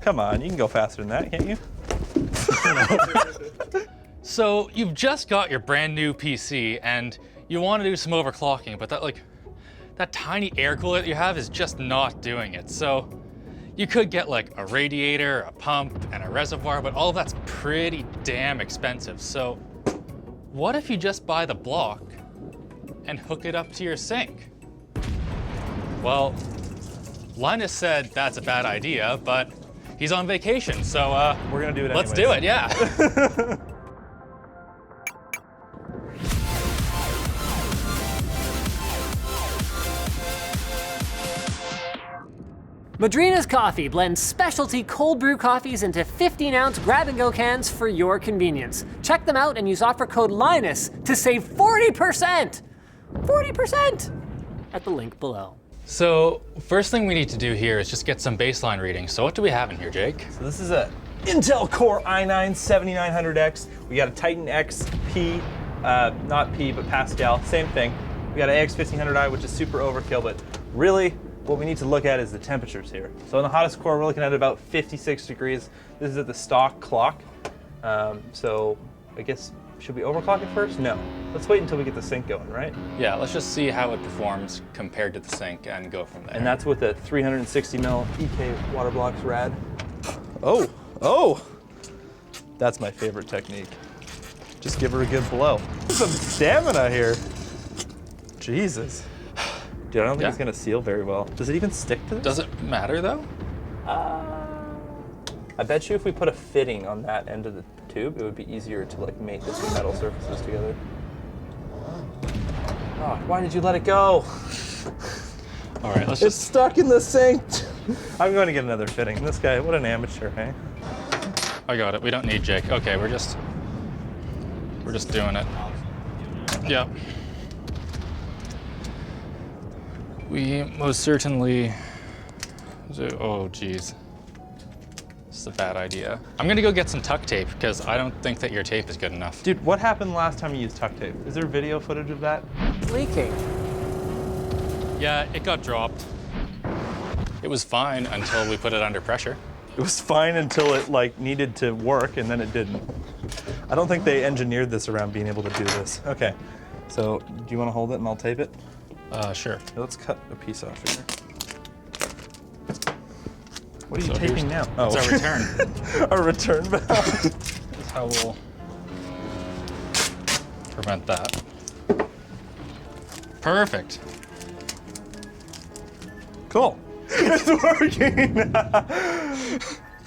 Come on, you can go faster than that, can't you? So you've just got your brand new PC and you want to do some overclocking, but that tiny air cooler that you have is just not doing it. So you could get like a radiator, a pump, and a reservoir, but all of that's pretty damn expensive. So what if you just buy the block and hook it up to your sink? Well, Linus said that's a bad idea, but he's on vacation, so We're gonna do it let's anyways. do it, yeah. Madrina's Coffee blends specialty cold brew coffees into 15-ounce grab-and-go cans for your convenience. Check them out and use offer code LINUS to save 40%! 40% at the link below. So first thing we need to do here is just get some baseline readings. So what do we have in here, Jake? So this is a Intel Core i9 7900X. We got a Titan XP, not P, but Pascal, same thing. We got an AX 1500i, which is super overkill, but really what we need to look at is the temperatures here. So in the hottest core, we're looking at about 56 degrees. This is at the stock clock. So I guess, should we overclock it first? No. Let's wait until we get the sync going, right? Yeah, let's just see how it performs compared to the sink and go from there. And that's with a 360 mil EK water blocks rad. Oh! That's my favorite technique. Just give her a good blow. Some stamina here. Jesus. Dude, I don't think it's gonna seal very well. Does it even stick to this? Does it matter though? I bet you if we put a fitting on that end of the tube, it would be easier to like mate the two metal surfaces together. Oh, why did you let it go? All right, let's It's just. stuck in the sink. I'm going to get another fitting. This guy, what an amateur, hey? I got it. We don't need Jake. Okay, we're just doing it. Yep. We most certainly. Oh, geez. This is a bad idea. I'm gonna go get some tuck tape because I don't think that your tape is good enough. Dude, what happened last time you used tuck tape? Is there video footage of that? Leaking. Yeah, it got dropped. It was fine until we put it under pressure. It was fine until it like needed to work and then it didn't. I don't think they engineered this around being able to do this. Okay, so do you want to hold it and I'll tape it? Sure. Let's cut a piece off here. What are you So here's- taping now? It's our return. A return valve. That's how we'll prevent that. Perfect. Cool. It's working.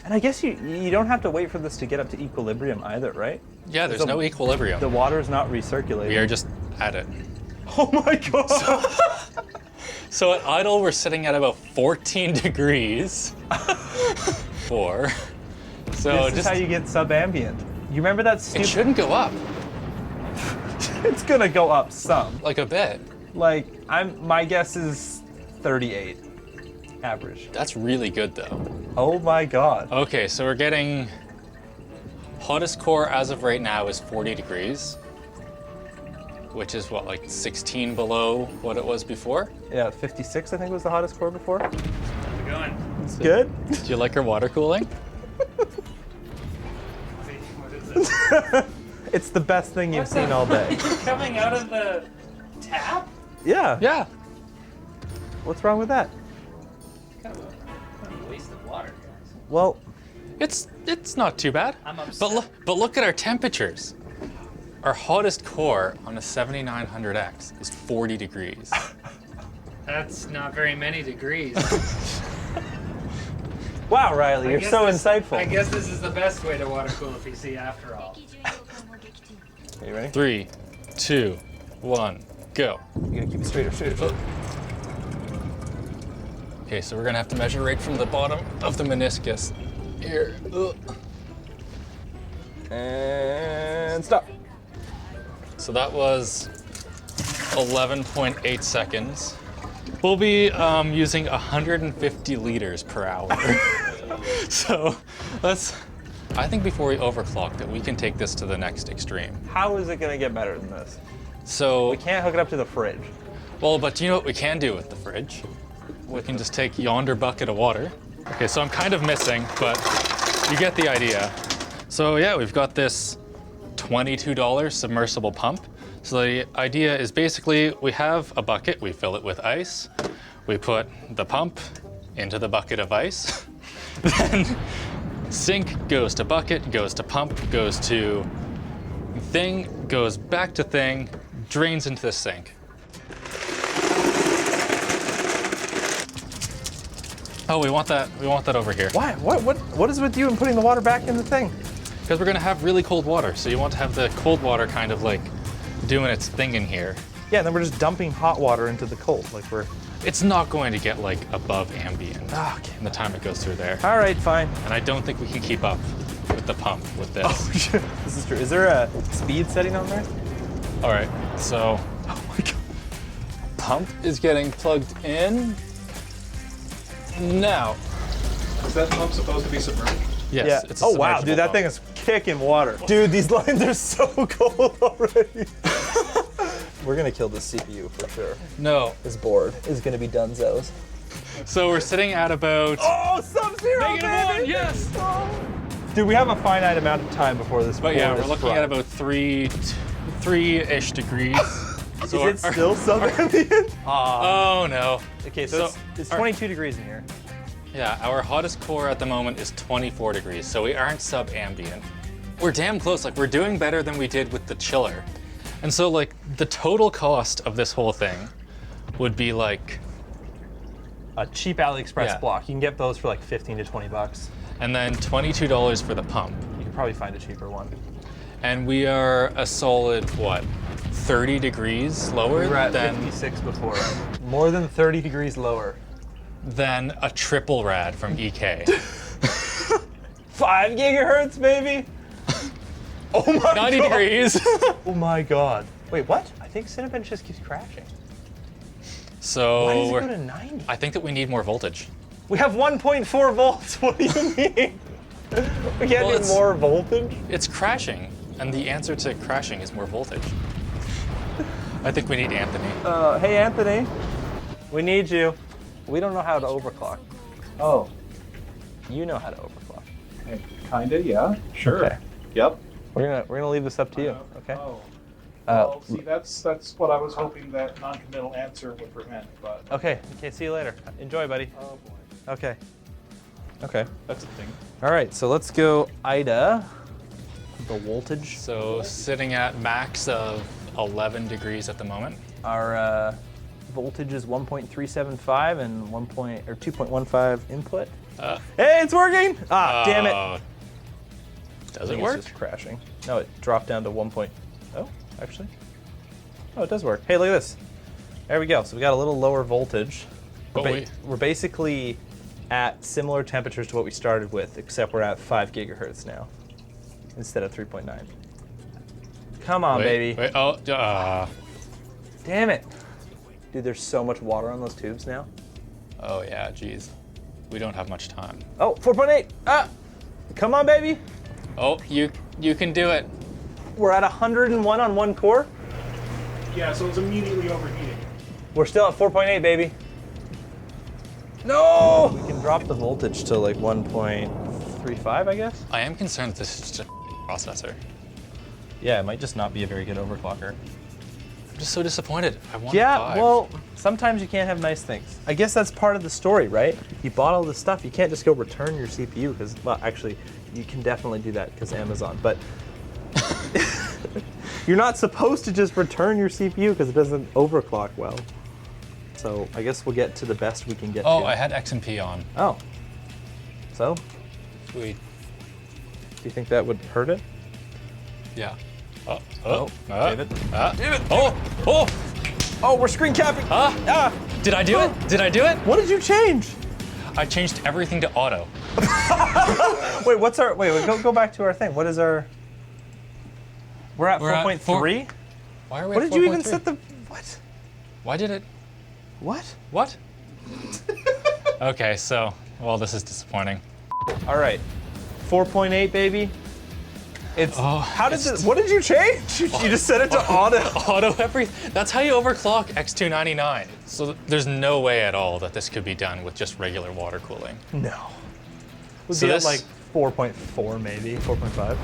And I guess you don't have to wait for this to get up to equilibrium either, right? Yeah, there's no equilibrium. The water is not recirculating. We are just at it. Oh my god! So at idle, we're sitting at about 14 degrees. 4. So This is just how you get subambient. You remember that it stupid? shouldn't go up It's gonna go up some. like a bit. Like my guess is 38 average. That's really good though. Oh my god. Okay, so we're getting hottest core as of right now is 40 degrees, which is what, like 16 below what it was before? Yeah, 56 I think was the hottest core before. How's it going? It's good. Do you like our water cooling? It's the best thing you've seen all day. Coming out of the tap? Yeah. Yeah. What's wrong with that? Kind of a waste of water, guys. Well, It's not too bad. I'm upset. But look at our temperatures. Our hottest core on a 7900X is 40 degrees. That's not very many degrees. wow, Riley, you're so insightful. I guess this is the best way to water cool a PC after all. Are you ready? 3, 2, 1, go. You gotta keep it straighter. Okay, so we're gonna have to measure right from the bottom of the meniscus. Here. Ugh. And stop. So that was 11.8 seconds. We'll be using 150 liters per hour. So I think before we overclock that we can take this to the next extreme. How is it gonna get better than this? So, We can't hook it up to the fridge. well, but do you know what we can do with the fridge? We can just take yonder bucket of water. Okay, so I'm kind of missing, but you get the idea. So yeah, we've got this $22 submersible pump. So the idea is basically we have a bucket, we fill it with ice, we put the pump into the bucket of ice, then sink goes to bucket, goes to pump, goes to thing, goes back to thing, drains into the sink. Oh, we want that over here. Why? What is with you and putting the water back in the thing? Because we're gonna have really cold water, so you want to have the cold water kind of like doing its thing in here. Yeah, and then we're just dumping hot water into the cold. Like we're. It's not going to get like above ambient Okay. in the time it goes through there. All right, fine. And I don't think we can keep up with the pump with this. Oh shit. This is true. Is there a speed setting on there? All right, so Oh my god. pump is getting plugged in now. Is that pump supposed to be submerged? Yes, Yeah. it's a Oh wow, submersible dude, that pump. thing is kicking water. Dude, these lines are so cold already. We're gonna kill this CPU for sure. No, This board is gonna be Dunzo's. so we're sitting at about Oh, Sub-Zero, -1, baby! yes. Dude, we have a finite amount of time before this. But yeah, board we're is looking fried. at about three-ish degrees. Is So it still subambient? Oh no. Okay, so, So it's our- 22 degrees in here. Yeah, our hottest core at the moment is 24 degrees, so we aren't sub-ambient. We're damn close, like we're doing better than we did with the chiller. And so like the total cost of this whole thing would be like, A cheap AliExpress Yeah. block. You can get those for like 15 to 20 bucks. and then $22 for the pump. You can probably find a cheaper one. And we are a solid, what, 30 degrees lower We were at than 56 before. More than 30 degrees lower. a triple rad from EK. 5 gigahertz, baby. Oh my 90 god. degrees. Oh my god. Wait, what? I think Cinebench just keeps crashing. So Why does it go to 90? I think that we need more voltage. We have 1.4 volts. What do you mean? We can't Well, need more voltage? It's crashing, and the answer to crashing is more voltage. I think we need Anthony. Hey Anthony, we need you. We don't know how to overclock. Oh, You know how to overclock. kinda, yeah. Sure. Okay. Yep. We're gonna leave this up to you. Okay. Oh. Uh, Well, see, that's what I was hoping that non-committal answer would prevent, but. Okay. See you later. Enjoy, buddy. Oh boy, Okay. Okay. that's a thing. All right. So let's go Ida. The voltage. So sitting at max of 11 degrees at the moment. Our voltage is 1.375 and 2.15 input. Hey, it's working! Ah, damn it! Does I it think work? It's just crashing. No, it dropped down to 1. Oh, actually. Oh, it does work. Hey, look at this. There we go. So we got a little lower voltage. But We're basically at similar temperatures to what we started with, except we're at 5 gigahertz now instead of 3.9. Come on, baby. Wait, Damn it. Dude, there's so much water on those tubes now. oh yeah, geez. We don't have much time. Oh, 4.8. Ah! Come on, baby. Oh, you can do it. We're at 101 on one core. Yeah, so it's immediately overheating. We're still at 4.8, baby. No! We can drop the voltage to like 1.35, I guess. I am concerned that this is just a processor. Yeah, it might just not be a very good overclocker. I'm just so disappointed. I want Yeah, 5. well, sometimes you can't have nice things. I guess that's part of the story, right? You bought all this stuff, you can't just go return your CPU because, well, actually, you can definitely do that because Amazon, but you're not supposed to just return your CPU because it doesn't overclock well. So I guess we'll get to the best we can get to. Oh, I had XMP on. Oh. So, Sweet. do you think that would hurt it? Yeah. David. David. Oh, oh, Oh, we're screen capping. Ah. did I do it? Did I do it? What did you change? I changed everything to auto. Wait, what's our? Wait, go back to our thing. What is our? We're at We're at 4.3. Why are we What at did you even 4.3? set the? What? Why did it? What? What? Okay, so, well, this is disappointing. All right, 4.8, baby. It's. Oh, how did it's- this? What did you change? You just set it to auto. Auto everything. That's how you overclock X299. So there's no way at all that this could be done with just regular water cooling. No. Would So be at this- like 4.4 maybe, 4.5.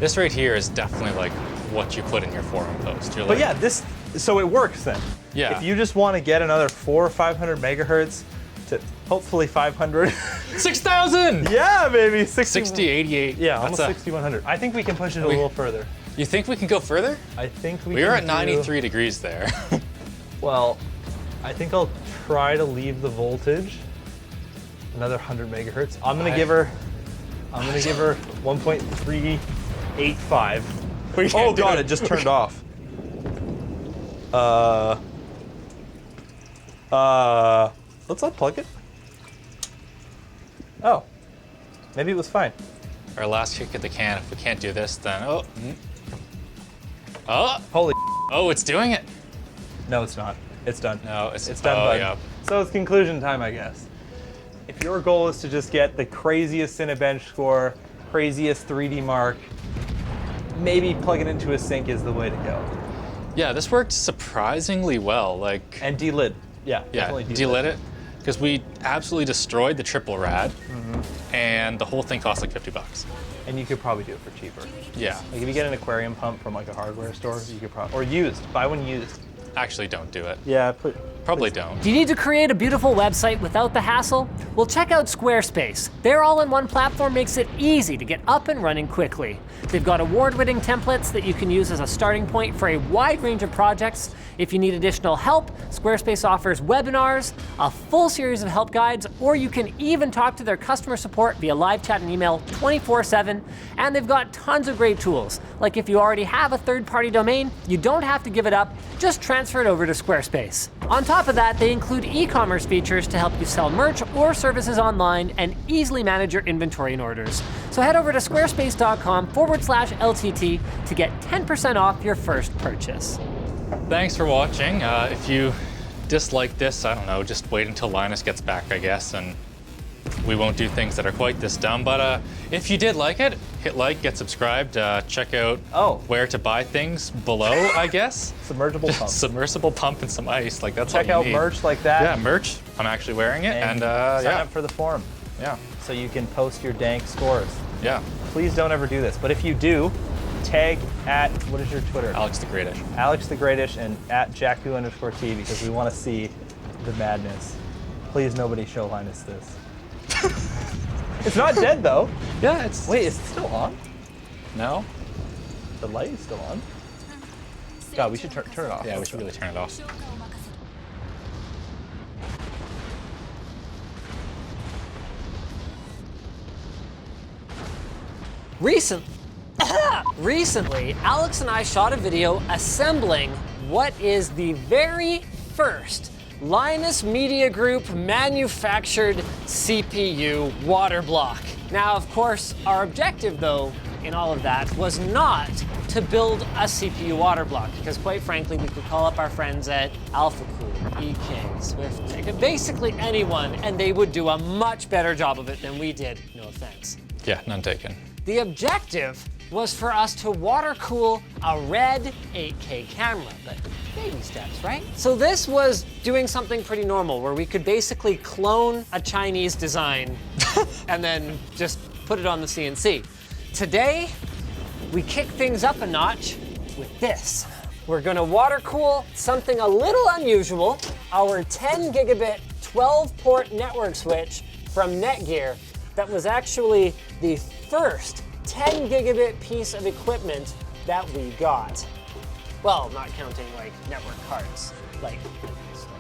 This right here is definitely like what you put in your forum post. You're But like, yeah, this. So it works then. Yeah. If you just want to get another 400 or 500 megahertz to hopefully 500. 6,000! Yeah, baby. 60, 88. Yeah, That's almost 6,100. I think we can push it a little further. You think we can go further? I think we We are can at 93 degrees there. Well, I think I'll try to leave the voltage another 100 megahertz. I'm gonna give her 1.385. Oh god, it just turned off. Let's unplug it. Oh, maybe it was fine. Our last kick at the can. If we can't do this, then oh, Holy oh, it's doing it. no, it's not. It's done. No, it's done, oh, bud. yeah. So it's conclusion time, I guess. If your goal is to just get the craziest Cinebench score, craziest 3D mark, maybe plug it into a sink is the way to go. Yeah, this worked surprisingly well. Like, And delid. Yeah, yeah, definitely delit it because we absolutely destroyed the triple rad, and the whole thing cost like $50. And you could probably do it for cheaper. Yeah, Like if you get an aquarium pump from like a hardware store, you could probably, or used, buy one used. actually, don't do it. Yeah, put Probably don't. Do you need to create a beautiful website without the hassle? Well, check out Squarespace. Their all-in-one platform makes it easy to get up and running quickly. They've got award-winning templates that you can use as a starting point for a wide range of projects. If you need additional help, Squarespace offers webinars, a full series of help guides, or you can even talk to their customer support via live chat and email 24/7. And they've got tons of great tools. Like if you already have a third-party domain, you don't have to give it up, just transfer it over to Squarespace. On top of that, they include e-commerce features to help you sell merch or services online and easily manage your inventory and orders. So head over to squarespace.com/LTT to get 10% off your first purchase. Thanks for watching. If you dislike this, I don't know, just wait until Linus gets back, I guess, and we won't do things that are quite this dumb. But if you did like it, hit like, get subscribed, check out where to buy things below, I guess. Submersible pump. Submersible pump and some ice, like that's Check all out you need. merch like that. Yeah, merch. I'm actually wearing it, and sign yeah. up for the forum Yeah, so you can post your dank scores. yeah. Please don't ever do this, but if you do, tag at, what is your Twitter? Alex the Greatish. Alex the Greatish and at Jacku_T because we want to see the madness. Please nobody show Linus this. It's not dead though. Yeah, it's... Wait, is it still on? No? The light is still on. God, we should turn it off. Yeah, we should really turn it off. Recently, Alex and I shot a video assembling what is the very first Linus Media Group manufactured CPU water block. Now, of course, our objective though in all of that was not to build a CPU water block, because quite frankly, we could call up our friends at AlphaCool, EK, Swift, basically anyone, and they would do a much better job of it than we did, no offense. Yeah, none taken. The objective was for us to water cool a red 8K camera, but baby steps, right? So this was doing something pretty normal where we could basically clone a Chinese design and then just put it on the CNC. Today, we kick things up a notch with this. We're gonna water cool something a little unusual, our 10 gigabit 12 port network switch from Netgear that was actually the first 10 gigabit piece of equipment that we got. Well, not counting like network cards, like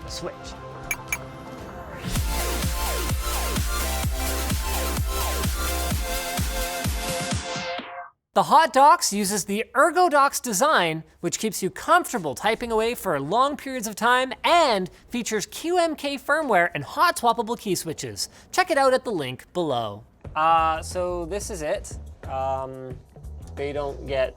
a switch. The Hot Docks uses the ErgoDox design, which keeps you comfortable typing away for long periods of time and features QMK firmware and hot swappable key switches. Check it out at the link below. So this is it. They don't get